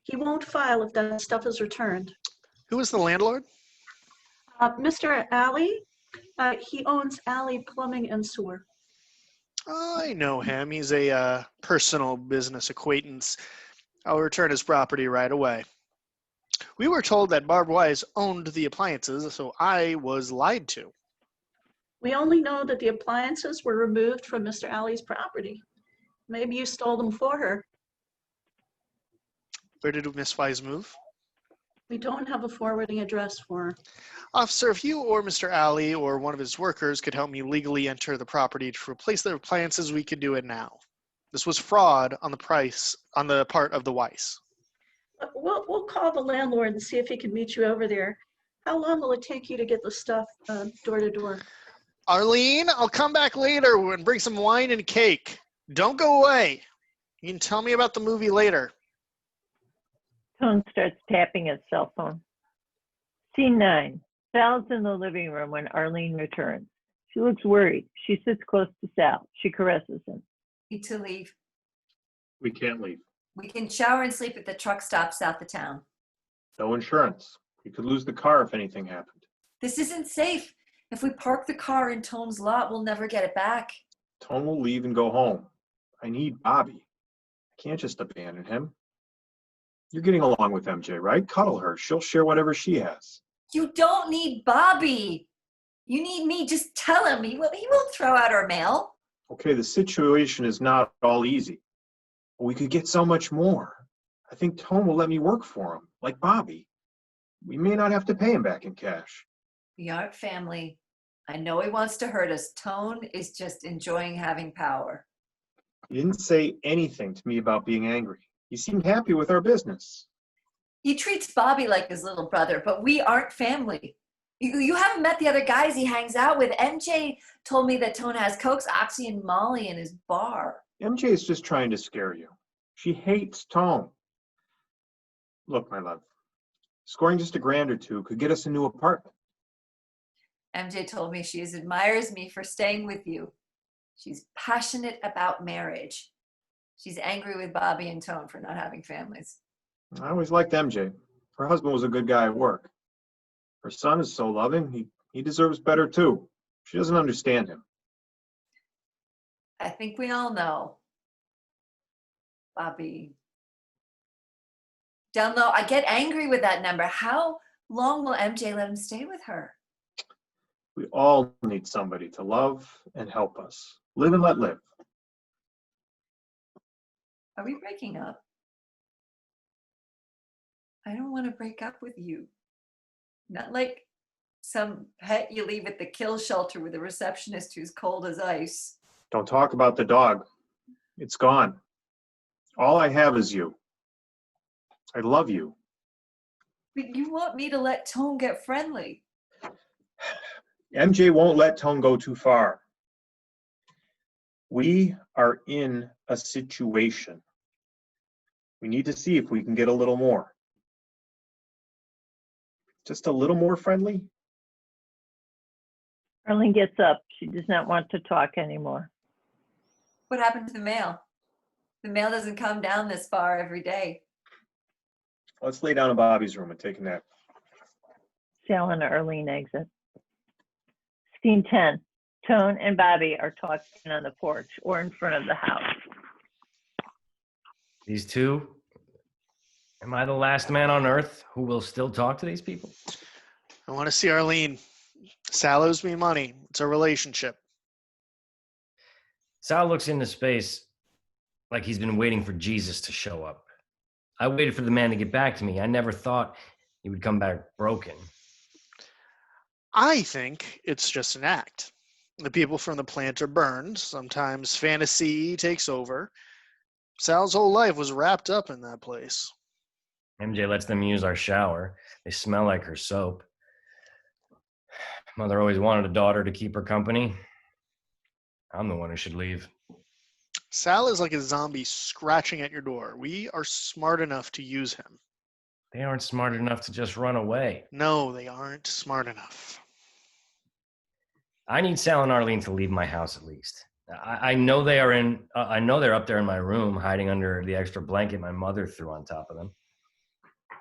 He won't file if that stuff is returned. Who is the landlord? Mr. Alley, he owns Alley Plumbing and Sewer. I know him. He's a personal business acquaintance. I'll return his property right away. We were told that Barb Wise owned the appliances, so I was lied to. We only know that the appliances were removed from Mr. Alley's property. Maybe you stole them for her. Where did Miss Wise move? We don't have a forwarding address for her. Officer, if you or Mr. Alley or one of his workers could help me legally enter the property to replace the appliances, we could do it now. This was fraud on the part of the Weiss. We'll call the landlord and see if he can meet you over there. How long will it take you to get the stuff door to door? Arlene, I'll come back later and bring some wine and cake. Don't go away. You can tell me about the movie later. Tone starts tapping his cell phone. Scene 9. Sal's in the living room when Arlene returns. She looks worried. She sits close to Sal. She caresses him. Need to leave. We can't leave. We can shower and sleep at the truck stop south of town. No insurance. We could lose the car if anything happened. This isn't safe. If we park the car in Tone's lot, we'll never get it back. Tone will leave and go home. I need Bobby. I can't just abandon him. You're getting along with MJ, right? Cuddle her. She'll share whatever she has. You don't need Bobby. You need me. Just tell him. He won't throw out our mail. Okay, the situation is not all easy. But we could get so much more. I think Tone will let me work for him, like Bobby. We may not have to pay him back in cash. We aren't family. I know he wants to hurt us. Tone is just enjoying having power. He didn't say anything to me about being angry. He seemed happy with our business. He treats Bobby like his little brother, but we aren't family. You haven't met the other guys he hangs out with. MJ told me that Tone has Cokes, Oxy, and Molly in his bar. MJ is just trying to scare you. She hates Tone. Look, my love, scoring just $1,000 or $2 could get us a new apartment. MJ told me she admires me for staying with you. She's passionate about marriage. She's angry with Bobby and Tone for not having families. I always liked MJ. Her husband was a good guy at work. Her son is so loving. He deserves better too. She doesn't understand him. I think we all know. Bobby. Down low, I get angry with that number. How long will MJ let him stay with her? We all need somebody to love and help us. Live and let live. Are we breaking up? I don't want to break up with you. Not like some pet you leave at the kill shelter with a receptionist who's cold as ice. Don't talk about the dog. It's gone. All I have is you. I love you. But you want me to let Tone get friendly. MJ won't let Tone go too far. We are in a situation. We need to see if we can get a little more. Just a little more friendly? Arlene gets up. She does not want to talk anymore. What happened to the mail? The mail doesn't come down this far every day. Let's lay down in Bobby's room and take a nap. Sal and Arlene exit. Scene 10. Tone and Bobby are talking on the porch or in front of the house. These two? Am I the last man on earth who will still talk to these people? I want to see Arlene. Sal owes me money. It's a relationship. Sal looks into space like he's been waiting for Jesus to show up. I waited for the man to get back to me. I never thought he would come back broken. I think it's just an act. The people from the plant are burned. Sometimes fantasy takes over. Sal's whole life was wrapped up in that place. MJ lets them use our shower. They smell like her soap. Mother always wanted a daughter to keep her company. I'm the one who should leave. Sal is like a zombie scratching at your door. We are smart enough to use him. They aren't smart enough to just run away. No, they aren't smart enough. I need Sal and Arlene to leave my house at least. I know they are in. I know they're up there in my room, hiding under the extra blanket my mother threw on top of them.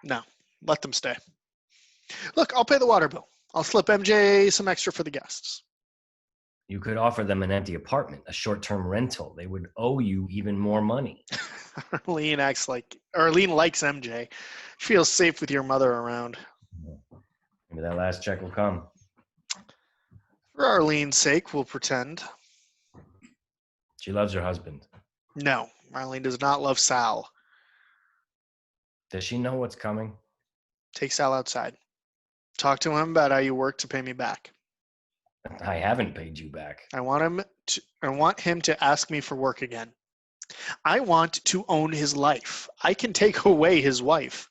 No, let them stay. Look, I'll pay the water bill. I'll slip MJ some extra for the guests. You could offer them an empty apartment, a short-term rental. They would owe you even more money. Arlene likes MJ. She feels safe with your mother around. Maybe that last check will come. For Arlene's sake, we'll pretend. She loves her husband. No, Arlene does not love Sal. Does she know what's coming? Take Sal outside. Talk to him about how you work to pay me back. I haven't paid you back. I want him to ask me for work again. I want to own his life. I can take away his wife.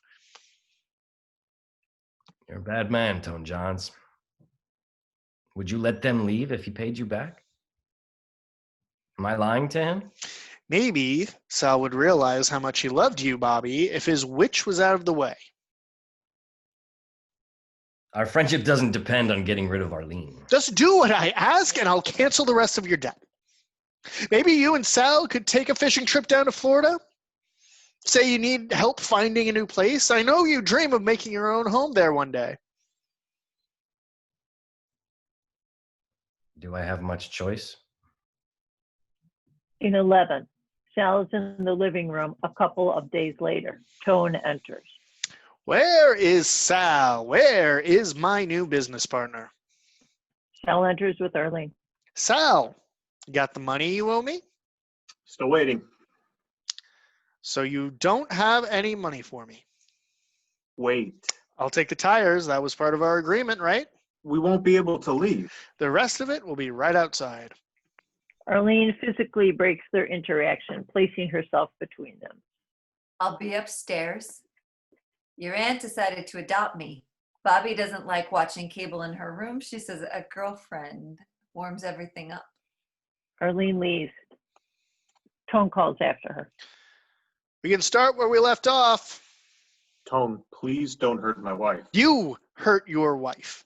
You're a bad man, Tone Johns. Would you let them leave if he paid you back? Am I lying to him? Maybe Sal would realize how much he loved you, Bobby, if his witch was out of the way. Our friendship doesn't depend on getting rid of Arlene. Just do what I ask and I'll cancel the rest of your debt. Maybe you and Sal could take a fishing trip down to Florida? Say you need help finding a new place. I know you dream of making your own home there one day. Do I have much choice? Scene 11. Sal is in the living room a couple of days later. Tone enters. Where is Sal? Where is my new business partner? Sal enters with Arlene. Sal, you got the money you owe me? Still waiting. So you don't have any money for me. Wait. I'll take the tires. That was part of our agreement, right? We won't be able to leave. The rest of it will be right outside. Arlene physically breaks their interaction, placing herself between them. I'll be upstairs. Your aunt decided to adopt me. Bobby doesn't like watching cable in her room. She says a girlfriend warms everything up. Arlene leaves. Tone calls after her. We can start where we left off. Tone, please don't hurt my wife. You hurt your wife.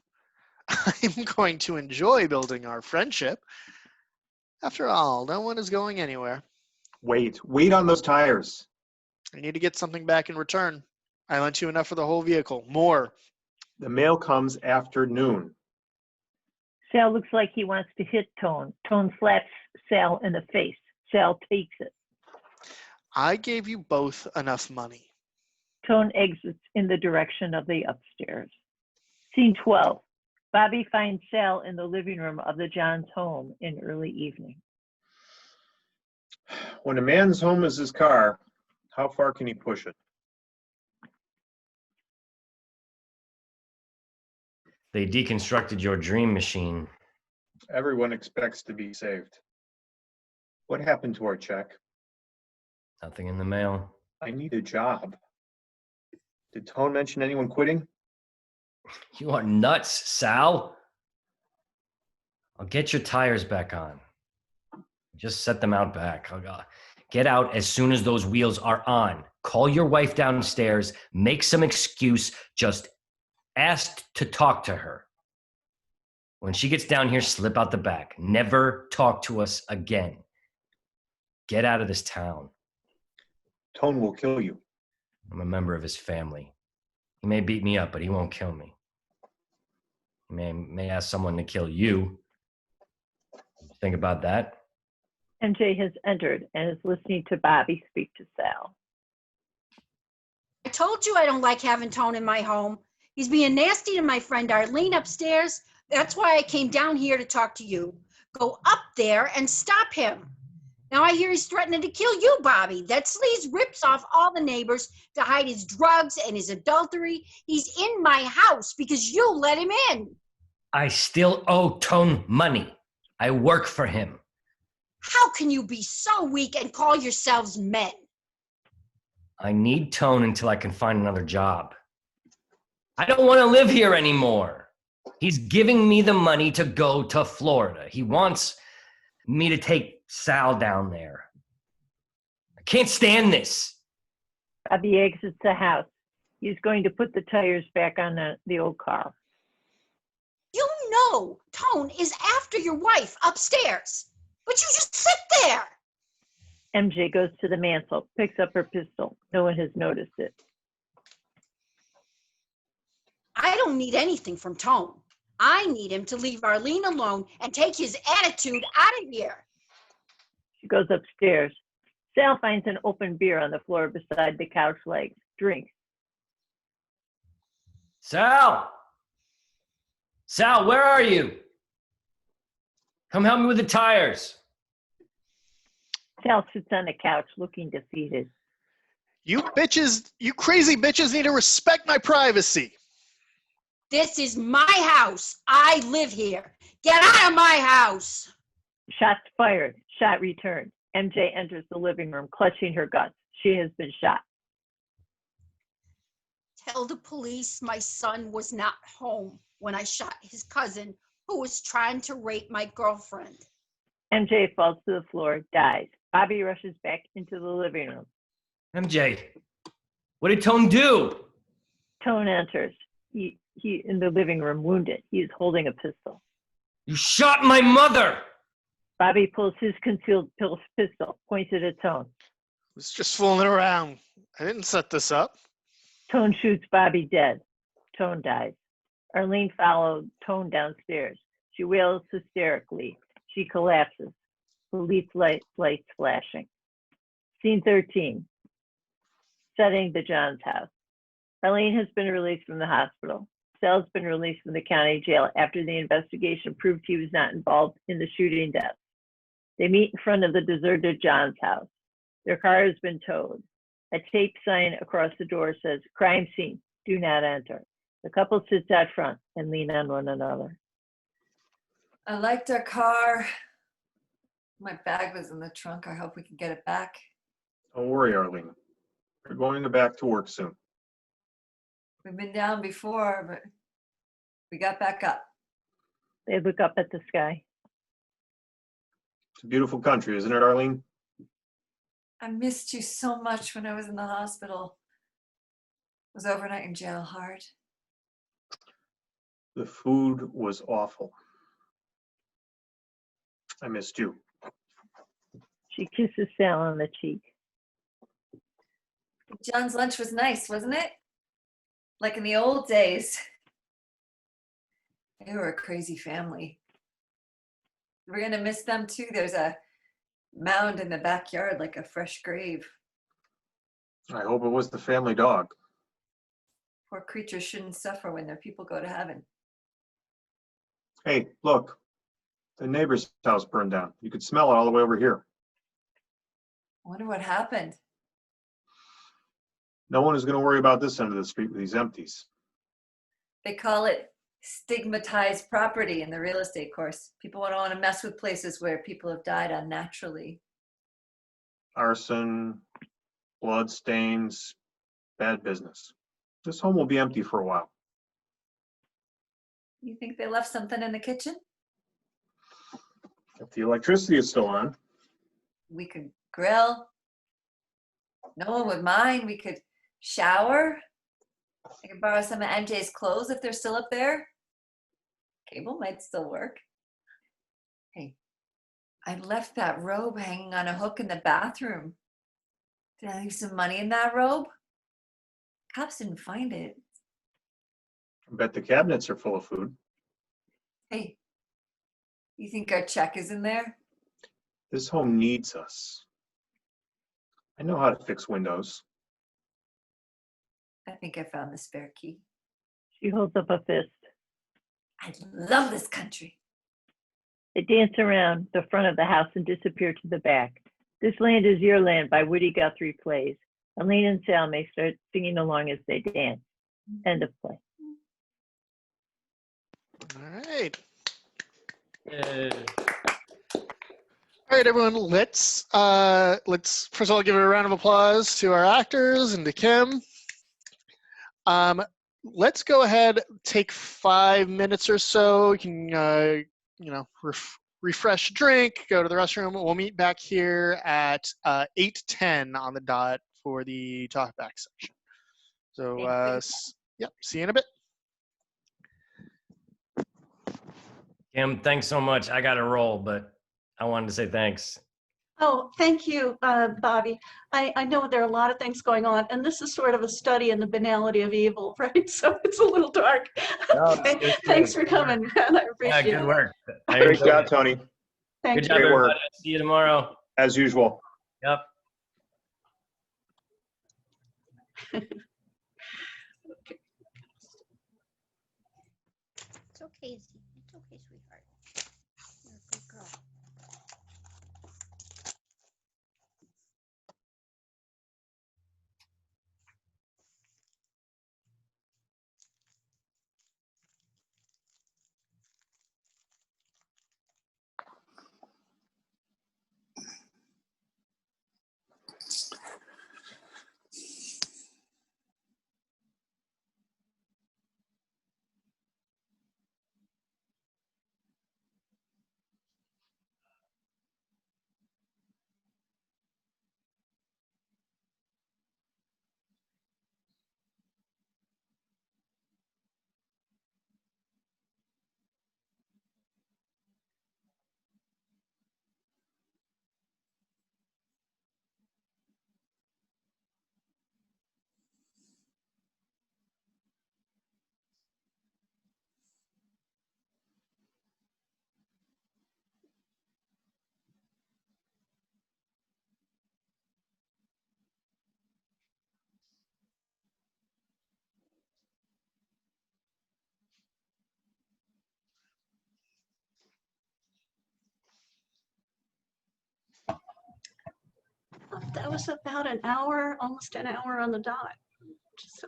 I'm going to enjoy building our friendship. After all, no one is going anywhere. Wait on those tires. I need to get something back in return. I lent you enough for the whole vehicle. More. The mail comes after noon. Sal looks like he wants to hit Tone. Tone slaps Sal in the face. Sal takes it. I gave you both enough money. Tone exits in the direction of the upstairs. Scene 12. Bobby finds Sal in the living room of the Johns' home in early evening. When a man's home is his car, how far can he push it? They deconstructed your dream machine. Everyone expects to be saved. What happened to our check? Nothing in the mail. I need a job. Did Tone mention anyone quitting? You are nuts, Sal. I'll get your tires back on. Just set them out back. Get out as soon as those wheels are on. Call your wife downstairs. Make some excuse. Just ask to talk to her. When she gets down here, slip out the back. Never talk to us again. Get out of this town. Tone will kill you. I'm a member of his family. He may beat me up, but he won't kill me. He may ask someone to kill you. Think about that. MJ has entered and is listening to Bobby speak to Sal. I told you I don't like having Tone in my home. He's being nasty to my friend Arlene upstairs. That's why I came down here to talk to you. Go up there and stop him. Now I hear he's threatening to kill you, Bobby. That sleaze rips off all the neighbors to hide his drugs and his adultery. He's in my house because you let him in. I still owe Tone money. I work for him. How can you be so weak and call yourselves men? I need Tone until I can find another job. I don't want to live here anymore. He's giving me the money to go to Florida. He wants me to take Sal down there. I can't stand this. Bobby exits the house. He's going to put the tires back on the old car. You know Tone is after your wife upstairs, but you just sit there. MJ goes to the mantel, picks up her pistol. No one has noticed it. I don't need anything from Tone. I need him to leave Arlene alone and take his attitude out of here. She goes upstairs. Sal finds an open beer on the floor beside the couch legs. Drinks. Sal! Sal, where are you? Come help me with the tires. Sal sits on the couch looking defeated. You bitches, you crazy bitches need to respect my privacy. This is my house. I live here. Get out of my house. Shots fired. Shot returned. MJ enters the living room, clutching her guts. She has been shot. Tell the police my son was not home when I shot his cousin who was trying to rape my girlfriend. MJ falls to the floor, dies. Bobby rushes back into the living room. MJ, what did Tone do? Tone enters. He in the living room, wounded. He is holding a pistol. You shot my mother! Bobby pulls his concealed pistol, points it at Tone. I was just fooling around. I didn't set this up. Tone shoots Bobby dead. Tone dies. Arlene followed Tone downstairs. She wails hysterically. She collapses. Police lights flashing. Scene 13. Setting the Johns house. Arlene has been released from the hospital. Sal's been released from the county jail after the investigation proved he was not involved in the shooting death. They meet in front of the deserted Johns house. Their car has been towed. A tape sign across the door says, "Crime scene, do not enter." The couple sits out front and lean on one another. I liked our car. My bag was in the trunk. I hope we can get it back. Don't worry, Arlene. We're going back to work soon. We've been down before, but we got back up. They look up at the sky. It's a beautiful country, isn't it, Arlene? I missed you so much when I was in the hospital. Was overnight in jail hard? The food was awful. I missed you. She kisses Sal on the cheek. John's lunch was nice, wasn't it? Like in the old days. They were a crazy family. We're gonna miss them too. There's a mound in the backyard like a fresh grave. I hope it was the family dog. Poor creatures shouldn't suffer when their people go to heaven. Hey, look, the neighbor's house burned down. You could smell it all the way over here. I wonder what happened. No one is going to worry about this end of the street with these empties. They call it stigmatized property in the real estate course. People don't want to mess with places where people have died unnaturally. Arson, blood stains, bad business. This home will be empty for a while. You think they left something in the kitchen? If the electricity is still on, We could grill. No one would mind. We could shower. I could borrow some of MJ's clothes if they're still up there. Cable might still work. Hey, I left that robe hanging on a hook in the bathroom. Did I leave some money in that robe? Cops didn't find it. I bet the cabinets are full of food. Hey, you think our check is in there? This home needs us. I know how to fix windows. I think I found the spare key. She holds up a fist. I love this country. They dance around the front of the house and disappear to the back. This Land Is Your Land by Woody Guthrie plays. Elaine and Sal may start singing along as they dance. End of play. All right. Yay. All right, everyone, let's first of all give a round of applause to our actors and to Kim. Let's go ahead, take 5 minutes or so. You can, refresh, drink, go to the restroom. We'll meet back here at 8:10 on the dot for the talkback section. So, yep, see you in a bit. Kim, thanks so much. I got to roll, but I wanted to say thanks. Oh, thank you, Bobby. I know there are a lot of things going on, and this is sort of a study in the banality of evil, right? So it's a little dark. No, Okay, it's good. thanks for coming, man. I Yeah, appreciate good it. work. I Great enjoyed job, it. Tony. Thank Good you. job, Great work. everybody. See you tomorrow. As usual. Yep. It's okay, Z. It's okay, sweetheart. You're a good girl. That was about an hour, almost an hour on the dot. So,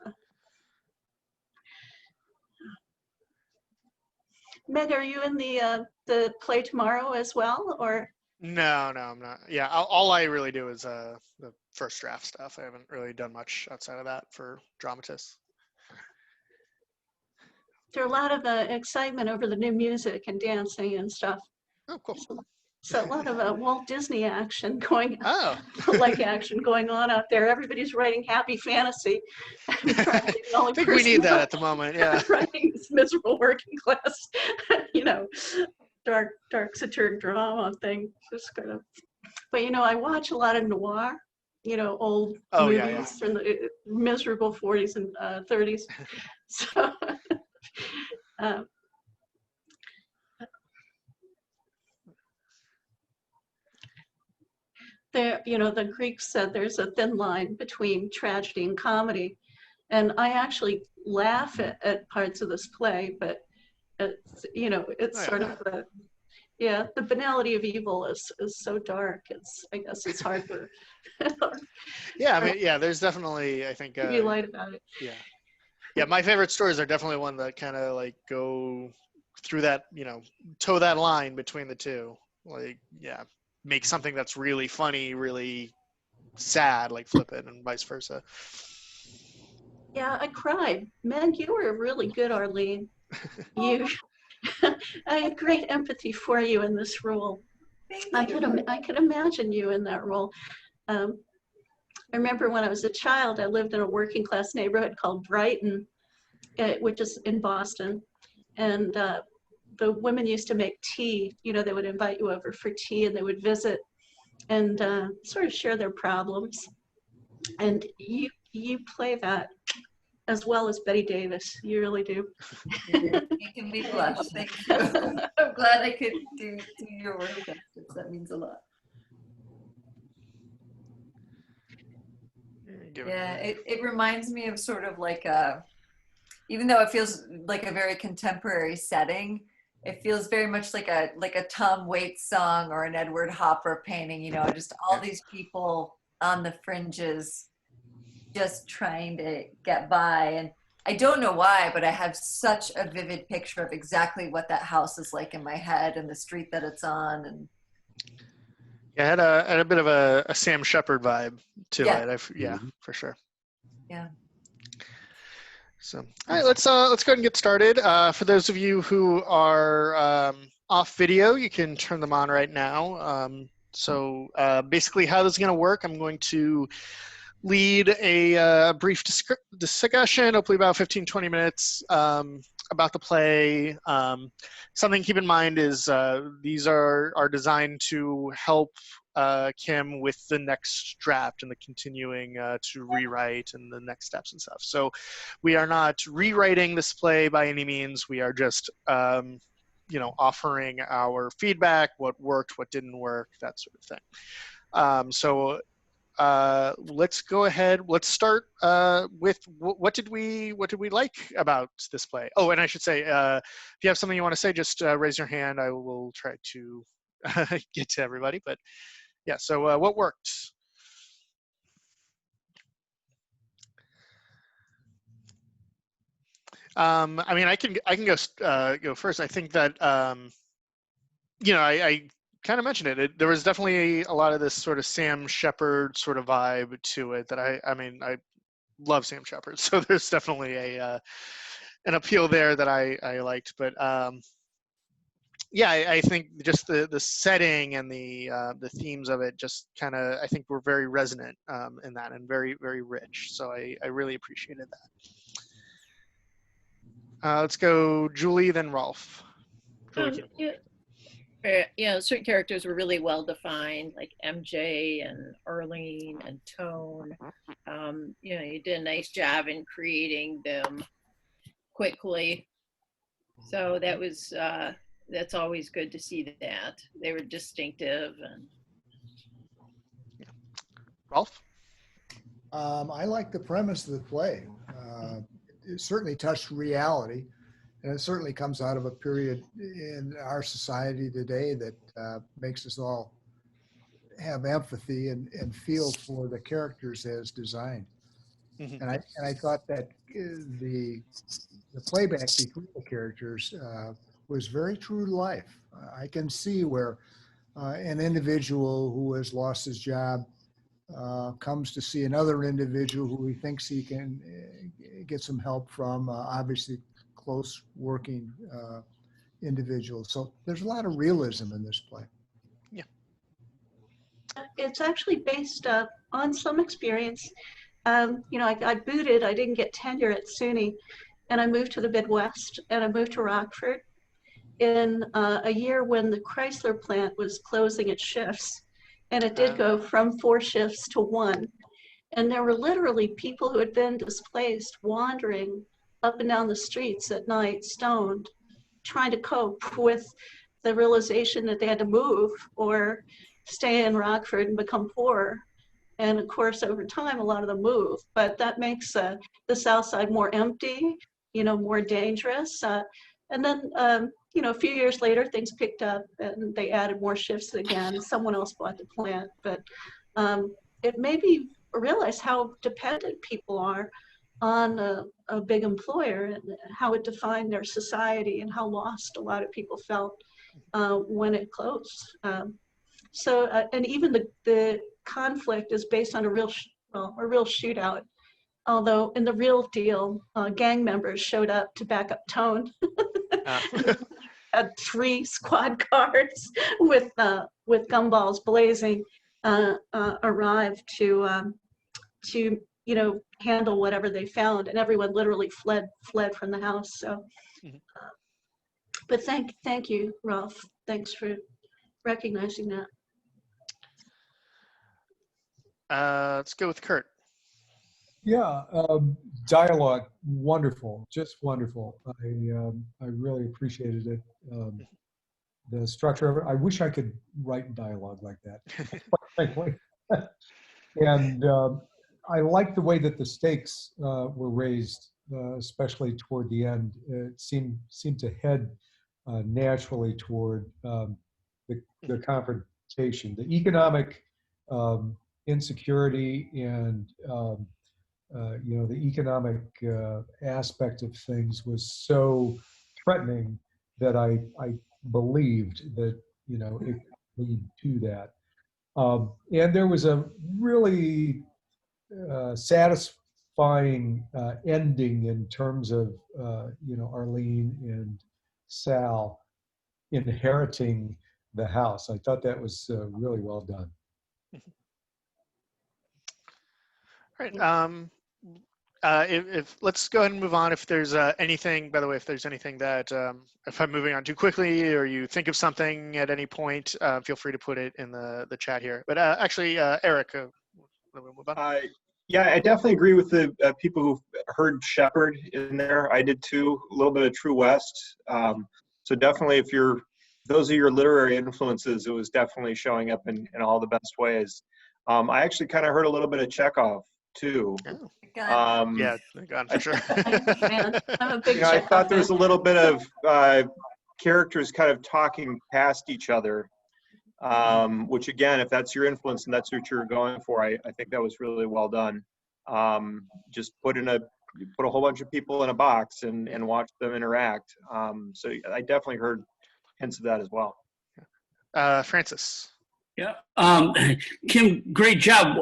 Meg, are you in the play tomorrow as well, or? No, I'm not. Yeah, all I really do is the first draft stuff. I haven't really done much outside of that for Dramatists. There are a lot of excitement over the new music and dancing and stuff. Oh, cool. So a lot of Walt Disney action going, Oh. like action going on out there. Everybody's writing happy fantasy. And trying to be the I only think we person need that at the moment. Yeah. writing this miserable working class, dark satiric drama thing. Just kind of But I watch a lot of noir, old Oh, movies yeah, from the miserable 40s and 30s. So, um, the Greeks said there's a thin line between tragedy and comedy. And I actually laugh at parts of this play, but it's Oh, sort yeah. of the banality of evil is so dark. I guess it's hard for Yeah, I mean, yeah, there's definitely, I think, to be light about it. yeah. Yeah, my favorite stories are definitely one that kind of like go through that, toe that line between the two. Like, yeah, make something that's really funny, really sad, like flip it, and vice versa. Yeah, I cried. Man, you were really good, Arlene. You, I had great empathy for you in this role. Thank you. I could imagine you in that role. Um, I remember when I was a child, I lived in a working class neighborhood called Brighton, which is in Boston. And the women used to make tea. They would invite you over for tea and they would visit and sort of share their problems. And you play that as well as Betty Davis. You really do. You're making me blush. Thank you. I'm glad I could do your work justice. That means a lot. Yeah, it reminds me of sort of like even though it feels like a very contemporary setting, it feels very much like a Tom Waits song or an Edward Hopper painting, just all these people on the fringes just trying to get by. And I don't know why, but I have such a vivid picture of exactly what that house is like in my head and the street that it's on. And Yeah, had a bit of a Sam Shepard vibe to Yeah. it. Yeah, for sure. Yeah. So, all right, let's go ahead and get started. For those of you who are off video, you can turn them on right now. So basically how this is going to work, I'm going to lead a brief discussion, hopefully about 15, 20 minutes about the play. Something to keep in mind is these are designed to help Kim with the next draft and the continuing to rewrite and the next steps and stuff. So we are not rewriting this play by any means. We are just offering our feedback, what worked, what didn't work, that sort of thing. So let's go ahead. Let's start with what did we like about this play? Oh, and I should say, if you have something you want to say, just raise your hand. I will try to get to everybody. But yeah, so what worked? I mean, I can go first. I think that I kind of mentioned it. There was definitely a lot of this sort of Sam Shepard sort of vibe to it that I mean, I love Sam Shepard. So there's definitely an appeal there that I liked. But yeah, I think just the setting and the themes of it just kind of, I think were very resonant in that and very, very rich. So I really appreciated that. Let's go Julie, then Rolf. Julie. Certain characters were really well defined, like MJ and Arlene and Tone. You did a nice job in creating them quickly. So that was that's always good to see that they were distinctive. And Rolf. I like the premise of the play. It certainly touched reality. And it certainly comes out of a period in our society today that makes us all have empathy and feel for the characters as designed. Mm-hmm. And I thought that the playback between the characters was very true to life. I can see where an individual who has lost his job comes to see another individual who he thinks he can get some help from, obviously close working individuals. So there's a lot of realism in this play. Yeah. It's actually based on some experience. I got booted. I didn't get tenure at SUNY, and I moved to the Midwest, and I moved to Rockford in a year when the Chrysler plant was closing its shifts. And it did go from 4 shifts to 1. And there were literally people who had been displaced wandering up and down the streets at night, stoned, trying to cope with the realization that they had to move or stay in Rockford and become poor. And of course, over time, a lot of them move, but that makes the South Side more empty, more dangerous. And then, a few years later, things picked up and they added more shifts again. Someone else bought the plant, but it made me realize how dependent people are on a big employer and how it defined their society and how lost a lot of people felt when it closed. And even the conflict is based on a real shootout. Although in the real deal, gang members showed up to back up Tone. Had 3 squad cars with gumballs blazing arrived to handle whatever they found, and everyone literally fled from the house. So, but thank you, Ralph. Thanks for recognizing that. Let's go with Kurt. Yeah, dialogue, wonderful, just wonderful. I really appreciated it. The structure of it. I wish I could write dialogue like that, quite frankly. And I like the way that the stakes were raised, especially toward the end. It seemed to head naturally toward the confrontation, the economic insecurity, and the economic aspect of things was so threatening that I believed that it could lead to that. And there was a really satisfying ending in terms of Arlene and Sal inheriting the house. I thought that was really well done. All right. If let's go ahead and move on. If there's anything, by the way, if there's anything that if I'm moving on too quickly or you think of something at any point, feel free to put it in the chat here. But actually, Eric, we'll move on. Yeah, I definitely agree with the people who heard Shepherd in there. I did too, a little bit of True West. So definitely, if those are your literary influences, it was definitely showing up in all the best ways. I actually kind of heard a little bit of Chekhov too. Oh. Yeah, God, for sure. I'm a big I thought there was a little bit of characters kind of talking past each other, which again, if that's your influence and that's what you're going for, I think that was really well done. Just put a whole bunch of people in a box and watch them interact. So I definitely heard hints of that as well. Francis. Yeah, Kim, great job.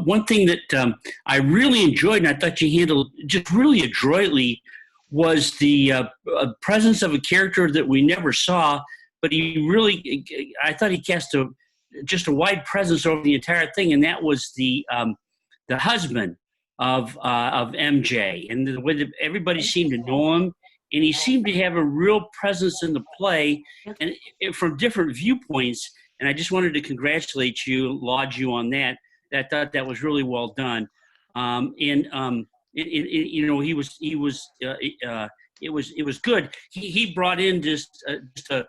One thing that I really enjoyed, and I thought you handled just really adroitly, was the presence of a character that we never saw, but I thought he cast just a wide presence over the entire thing, and that was the husband of MJ, and the way that everybody seemed to know him, and he seemed to have a real presence in the play, and from different viewpoints. And I just wanted to congratulate you, laud you on that. I thought that was really well done. It was good. He brought in just a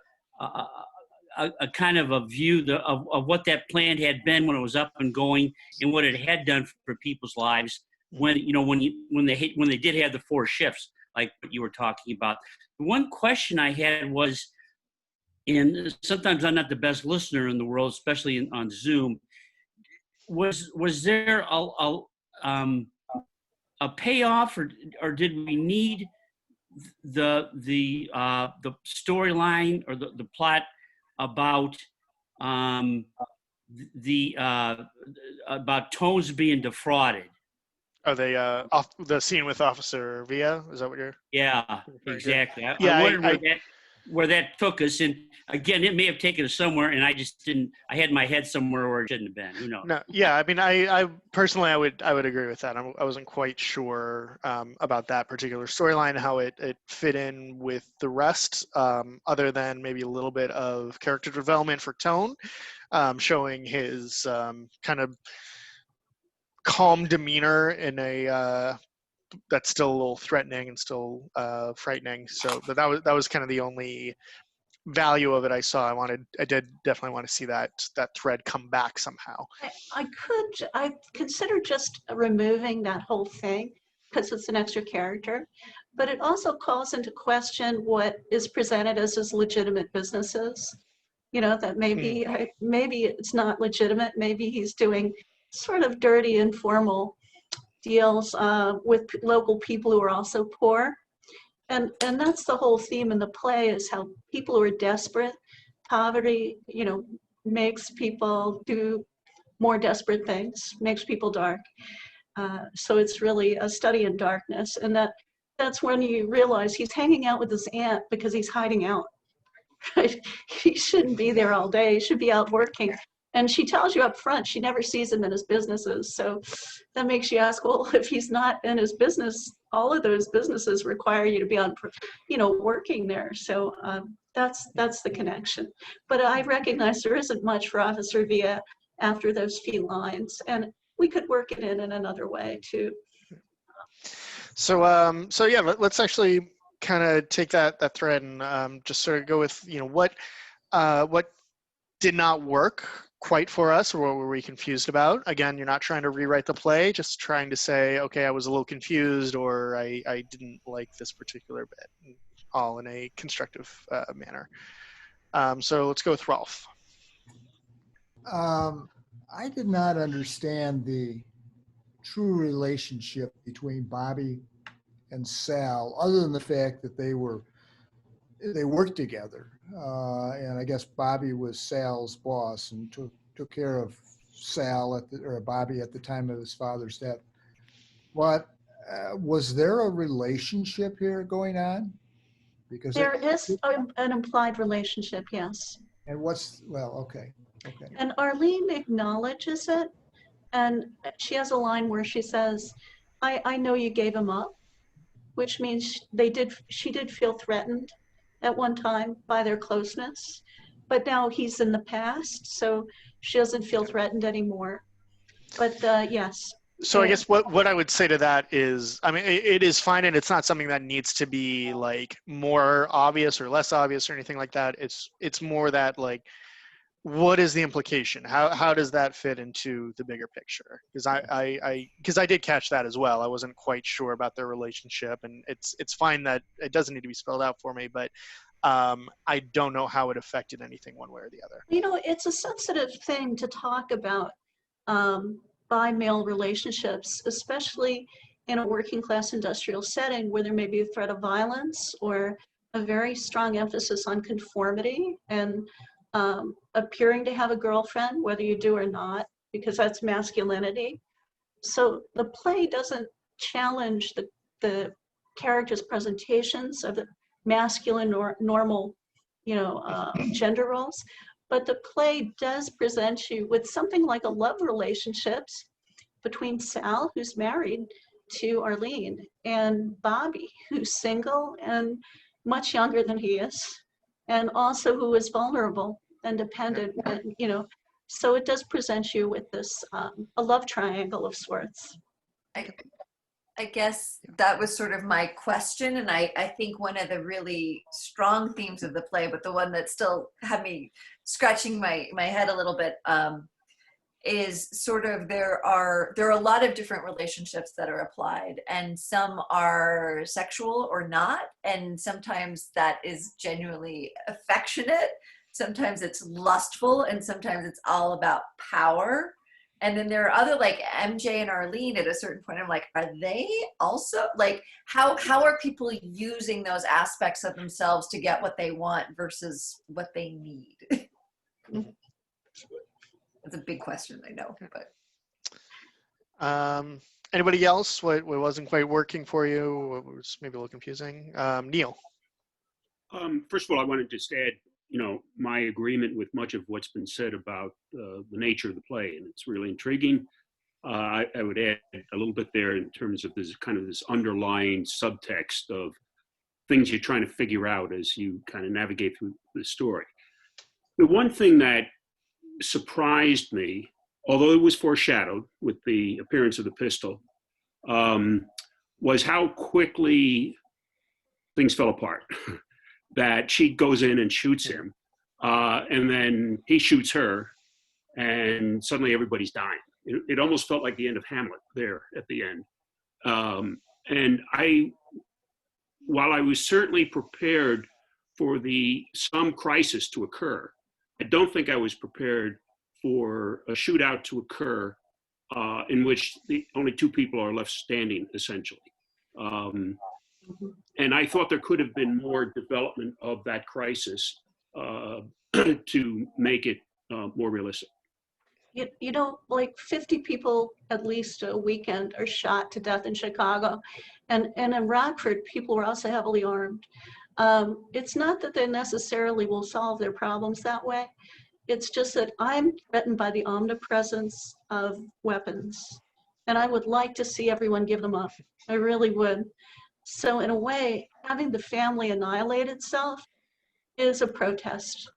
kind of a view of what that plan had been when it was up and going, and what it had done for people's lives when they did have the 4 shifts, like what you were talking about. The one question I had was, and sometimes I'm not the best listener in the world, especially on Zoom. Was there a payoff, or did we need the storyline or the plot about about Tones being defrauded? Are they off the scene with Officer Villa? Is that what you're? Yeah, exactly. Yeah, I wondered where that took us. And again, it may have taken us somewhere, and I just didn't. I had my head somewhere where it shouldn't have been. Who knows? No, yeah, I mean, I personally, I would agree with that. I wasn't quite sure about that particular storyline, how it fit in with the rest, other than maybe a little bit of character development for Tone, showing his kind of calm demeanor in a that's still a little threatening and still frightening. So, but that was kind of the only value of it I saw. I did definitely want to see that thread come back somehow. I consider just removing that whole thing because it's an extra character, but it also calls into question what is presented as his legitimate businesses. You know, that maybe it's not legitimate. Maybe he's doing sort of dirty, informal deals with local people who are also poor. And that's the whole theme in the play, is how people who are desperate, poverty, you know, makes people do more desperate things, makes people dark. So it's really a study in darkness. And that's when you realize he's hanging out with his aunt because he's hiding out. Right? He shouldn't be there all day. He should be out working. And she tells you up front, she never sees him in his businesses. So that makes you ask, well, if he's not in his business, all of those businesses require you to be on, you know, working there. So that's the connection. But I recognize there isn't much for Officer Villa after those few lines, and we could work it in another way too. So so yeah, let's actually kind of take that thread and just sort of go with, you know, what did not work quite for us, or what were we confused about? Again, you're not trying to rewrite the play, just trying to say, okay, I was a little confused, or I didn't like this particular bit, all in a constructive manner. So let's go with Rolf. I did not understand the true relationship between Bobby and Sal, other than the fact that they worked together. And I guess Bobby was Sal's boss and took care of Sal or Bobby at the time of his father's death. But was there a relationship here going on? Because there is an implied relationship, yes. And okay. And Arlene acknowledges it, and she has a line where she says, I know you gave him up, which means she did feel threatened at one time by their closeness, but now he's in the past, so she doesn't feel threatened anymore. But yes. So I guess what I would say to that is, I mean, it is fine, and it's not something that needs to be like more obvious or less obvious or anything like that. It's more that, like, what is the implication? How does that fit into the bigger picture? Because I did catch that as well. I wasn't quite sure about their relationship, and it's fine that it doesn't need to be spelled out for me, but I don't know how it affected anything one way or the other. You know, it's a sensitive thing to talk about by male relationships, especially in a working class industrial setting where there may be a threat of violence or a very strong emphasis on conformity and appearing to have a girlfriend, whether you do or not, because that's masculinity. So the play doesn't challenge the characters' presentations of the masculine or normal, you know, gender roles, but the play does present you with something like a love relationships between Sal, who's married to Arlene, and Bobby, who's single and much younger than he is, and also who is vulnerable and dependent, and, you know, so it does present you with this, a love triangle of sorts. I guess that was sort of my question, and I think one of the really strong themes of the play, but the one that still had me scratching my head a little bit, is sort of there are a lot of different relationships that are applied, and some are sexual or not, and sometimes that is genuinely affectionate, sometimes it's lustful, and sometimes it's all about power. And then there are other, like MJ and Arlene, at a certain point, I'm like, are they also, like, how are people using those aspects of themselves to get what they want versus what they need? That's a big question, I know, but. Anybody else? What wasn't quite working for you? What was maybe a little confusing? Neil. First of all, I want to just add, my agreement with much of what's been said about the nature of the play, and it's really intriguing. I would add a little bit there in terms of this kind of this underlying subtext of things you're trying to figure out as you kind of navigate through the story. The one thing that surprised me, although it was foreshadowed with the appearance of the pistol, was how quickly things fell apart. That she goes in and shoots him, and then he shoots her, and suddenly everybody's dying. It almost felt like the end of Hamlet there at the end. And while I was certainly prepared for some crisis to occur, I don't think I was prepared for a shootout to occur in which only two people are left standing, essentially. And I thought there could have been more development of that crisis to make it more realistic. Like 50 people at least a weekend are shot to death in Chicago. And in Rockford, people were also heavily armed. It's not that they necessarily will solve their problems that way. It's just that I'm threatened by the omnipresence of weapons. And I would like to see everyone give them up. I really would. So in a way, having the family annihilate itself is a protest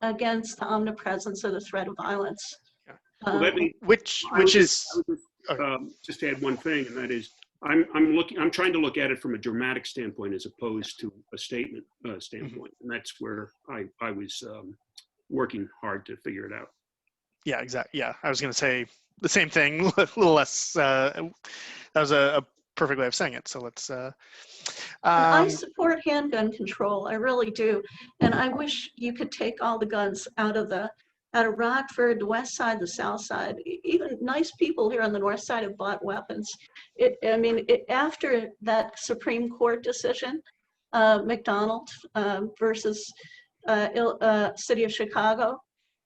against the omnipresence of the threat of violence. Well, that means, Which is just to add one thing, and that is, I'm trying to look at it from a dramatic standpoint as opposed to a statement standpoint, and that's where I was working hard to figure it out. Yeah, exactly. Yeah, I was going to say the same thing, a little less. That was a perfect way of saying it. So let's. I support handgun control. I really do, and I wish you could take all the guns out of Rockford, the west side, the south side. Even nice people here on the north side have bought weapons. After that Supreme Court decision, McDonald versus City of Chicago,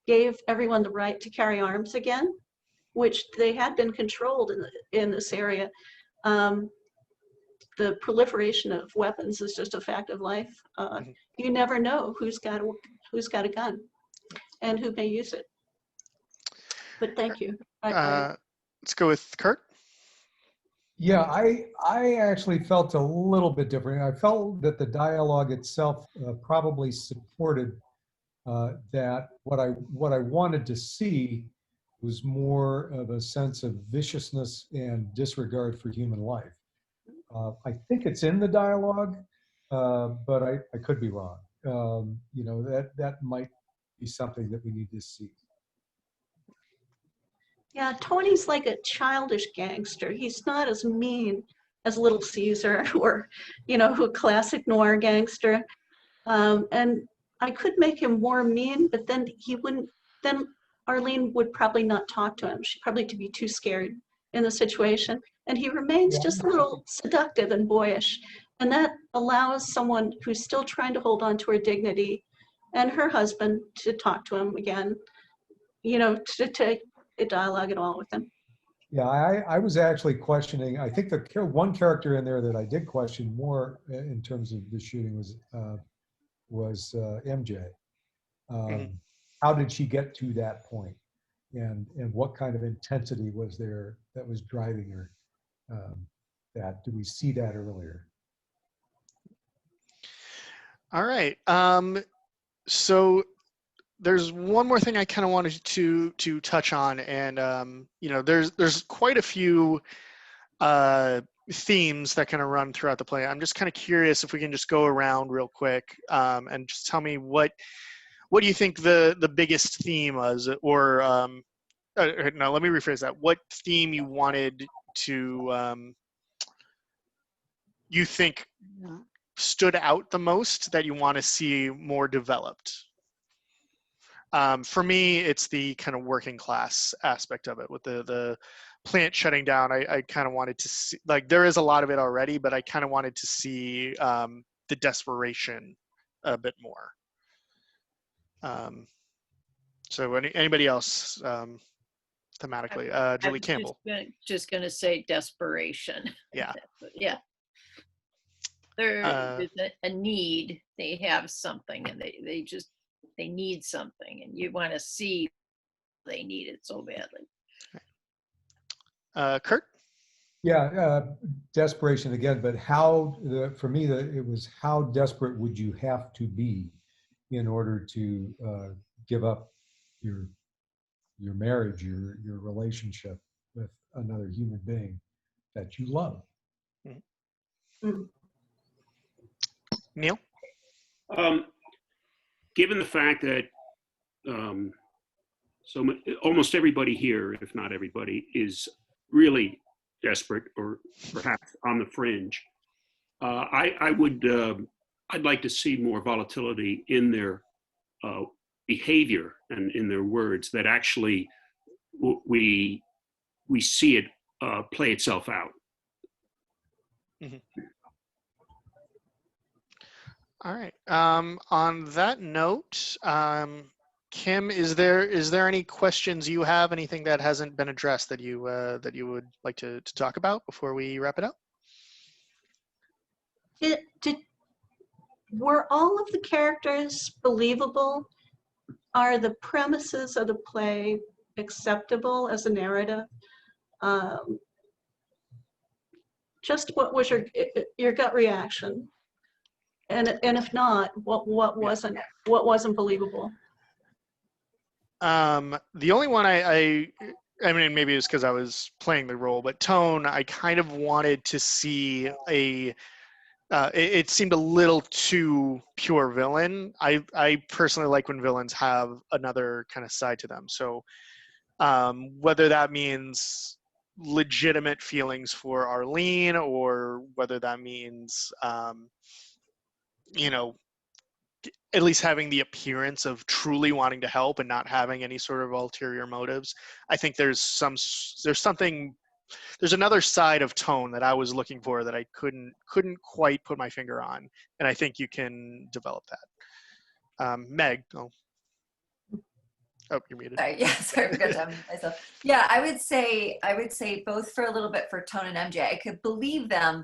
gave everyone the right to carry arms again, which they had been controlled in this area. The proliferation of weapons is just a fact of life. You never know who's got a gun and who may use it. But thank you. Let's go with Kurt. Yeah, I actually felt a little bit different. I felt that the dialogue itself probably supported that what I wanted to see was more of a sense of viciousness and disregard for human life. I think it's in the dialogue, but I could be wrong. That might be something that we need to see. Yeah, Tony's like a childish gangster. He's not as mean as Little Caesar or, a classic noir gangster. And I could make him more mean, but then then Arlene would probably not talk to him. She'd probably be too scared in the situation. And he remains just a little seductive and boyish. And that allows someone who's still trying to hold on to her dignity and her husband to talk to him again, to take a dialogue at all with him. Yeah, I was actually questioning, I think the one character in there that I did question more in terms of the shooting was MJ. How did she get to that point? And what kind of intensity was there that was driving her? Do we see that earlier? All right. So there's one more thing I kind of wanted to touch on, and there's quite a few themes that kind of run throughout the play. I'm just kind of curious if we can just go around real quick and just tell me what do you think the biggest theme was, or no, let me rephrase that. What theme you wanted to you think stood out the most that you want to see more developed? For me, it's the kind of working class aspect of it with the plant shutting down. I kind of wanted to see, like, there is a lot of it already, but I kind of wanted to see the desperation a bit more. So anybody else thematically? Julie Campbell. Just gonna say desperation. Yeah. Yeah. there's a need. They have something, and they need something, and you want to see they need it so badly. Kurt? Yeah, desperation again, but for me, it was how desperate would you have to be in order to give up your marriage, your relationship with another human being that you love. Neil? Given the fact that almost everybody here, if not everybody, is really desperate or perhaps on the fringe, I'd like to see more volatility in their behavior and in their words, that actually we see it play itself out. Mm-hmm. All right. On that note, Kim, is there any questions you have? Anything that hasn't been addressed that you would like to talk about before we wrap it up? Were all of the characters believable? Are the premises of the play acceptable as a narrative? Just what was your gut reaction? And if not, what wasn't believable? The only one I mean, maybe it's because I was playing the role, but Tone, I kind of wanted to see it seemed a little too pure villain. I personally like when villains have another kind of side to them. So whether that means legitimate feelings for Arlene, or whether that means at least having the appearance of truly wanting to help and not having any sort of ulterior motives. I think there's another side of Tone that I was looking for that I couldn't quite put my finger on, and I think you can develop that. Meg, oh, you're muted. Sorry, yeah, sorry, I forgot to unmute myself. Yeah, I would say both for a little bit for Tone and MJ. I could believe them,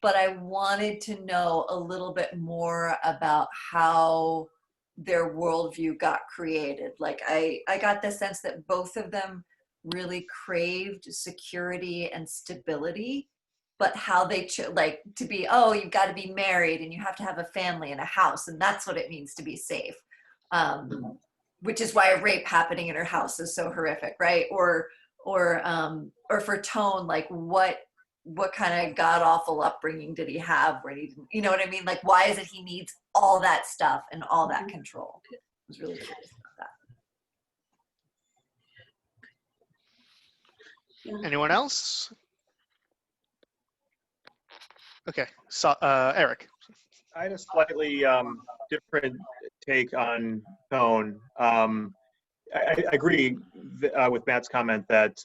but I wanted to know a little bit more about how their worldview got created. Like I got the sense that both of them really craved security and stability, but how they like to be, oh, you've got to be married and you have to have a family and a house, and that's what it means to be safe. Which is why a rape happening in her house is so horrific, right? Or for Tone, like what kind of god awful upbringing did he have where he didn't, you know what I mean? Like, why is it he needs all that stuff and all that control? I was really curious about that. Anyone else? Okay, so Eric. I had a slightly different take on Tone. I agree with Matt's comment that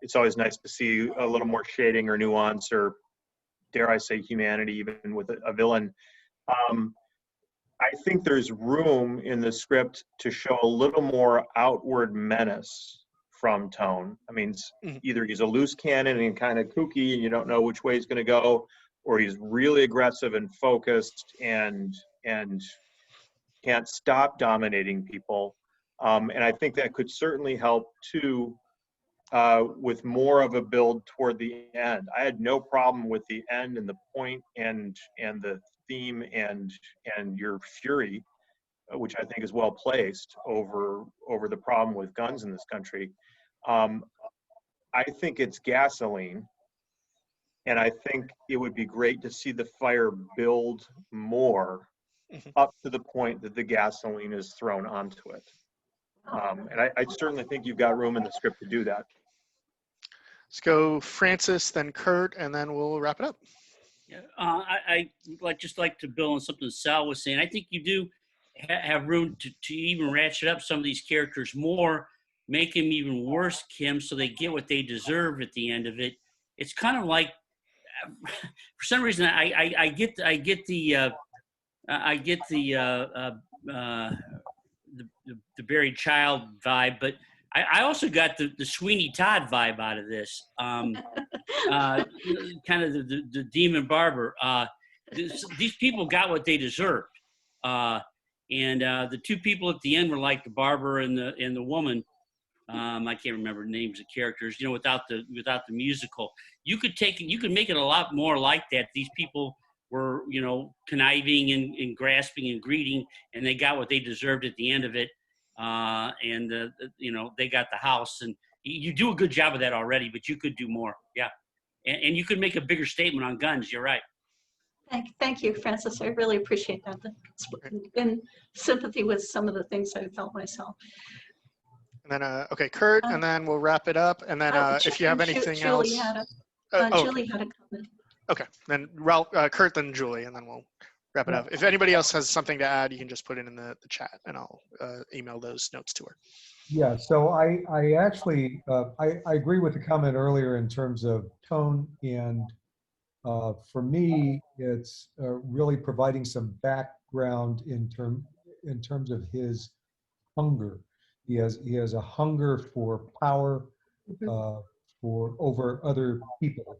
it's always nice to see a little more shading or nuance, or dare I say humanity, even with a villain. I think there's room in the script to show a little more outward menace from Tone. I mean, either he's a loose cannon and kind of kooky and you don't know which way he's going to go, or he's really aggressive and focused and can't stop dominating people. And I think that could certainly help too with more of a build toward the end. I had no problem with the end and the point and the theme and your fury, which I think is well placed over the problem with guns in this country. I think it's gasoline, and I think it would be great to see the fire build more up to the point that the gasoline is thrown onto it. And I certainly think you've got room in the script to do that. Let's go Francis, then Kurt, and then we'll wrap it up. Yeah, I just like to build on something Sal was saying. I think you do have room to even ratchet up some of these characters more, make them even worse, Kim, so they get what they deserve at the end of it. It's kind of like, for some reason, I get the buried child vibe, but I also got the Sweeney Todd vibe out of this. Kind of the demon barber. these people got what they deserved. And the two people at the end were like the barber and the woman. I can't remember the names of characters. You know, without the musical, you could make it a lot more like that. These people were, you know, conniving and grasping and greeting, and they got what they deserved at the end of it. You know, they got the house, and you do a good job of that already, but you could do more. Yeah, and you could make a bigger statement on guns. You're right. Thank you, Francis. I really appreciate that. It's in sympathy with some of the things I felt myself. And then, okay, Kurt, and then we'll wrap it up. And then if you have anything else. Julie had a comment. Okay, then Ralph, Kurt, then Julie, and then we'll wrap it up. If anybody else has something to add, you can just put it in the chat, and I'll email those notes to her. Yeah, so I actually, I agree with the comment earlier in terms of tone, and for me, it's really providing some background in terms of his hunger. He has a hunger for power, for over other people,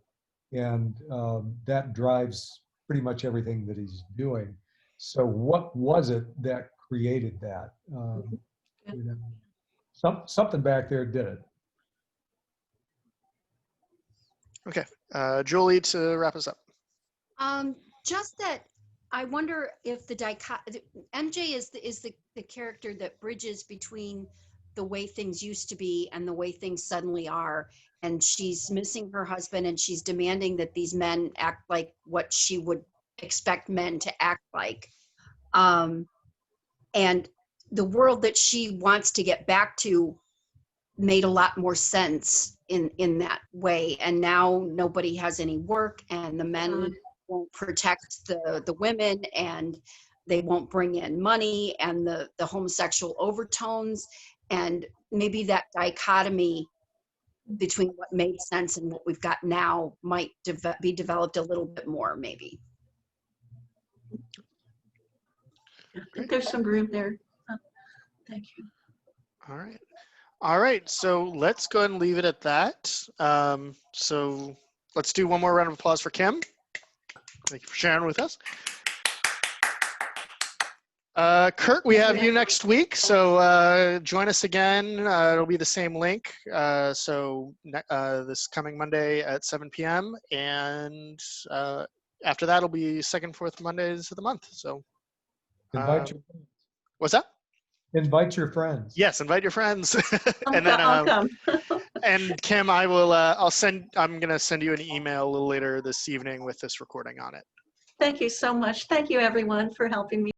and that drives pretty much everything that he's doing. So what was it that created that? You know, something back there did it. Okay, Julie, to wrap us up. Just that I wonder if MJ is the character that bridges between the way things used to be and the way things suddenly are. And she's missing her husband, and she's demanding that these men act like what she would expect men to act like. And the world that she wants to get back to made a lot more sense in that way. And now nobody has any work, and the men won't protect the women, and they won't bring in money, and the homosexual overtones, and maybe that dichotomy between what made sense and what we've got now might be developed a little bit more, maybe. There's some room there. Thank you. All right, so let's go ahead and leave it at that. So let's do one more round of applause for Kim. Thank you for sharing with us. Kurt, we have you next week, so join us again. It'll be the same link. So this coming Monday at 7 p.m. And after that, it'll be second, fourth Mondays of the month. So Invite your friends. What's that? Invite your friends. Yes, invite your friends. And then I'll come. And Kim, I'm gonna send you an email a little later this evening with this recording on it. Thank you so much. Thank you, everyone, for helping me.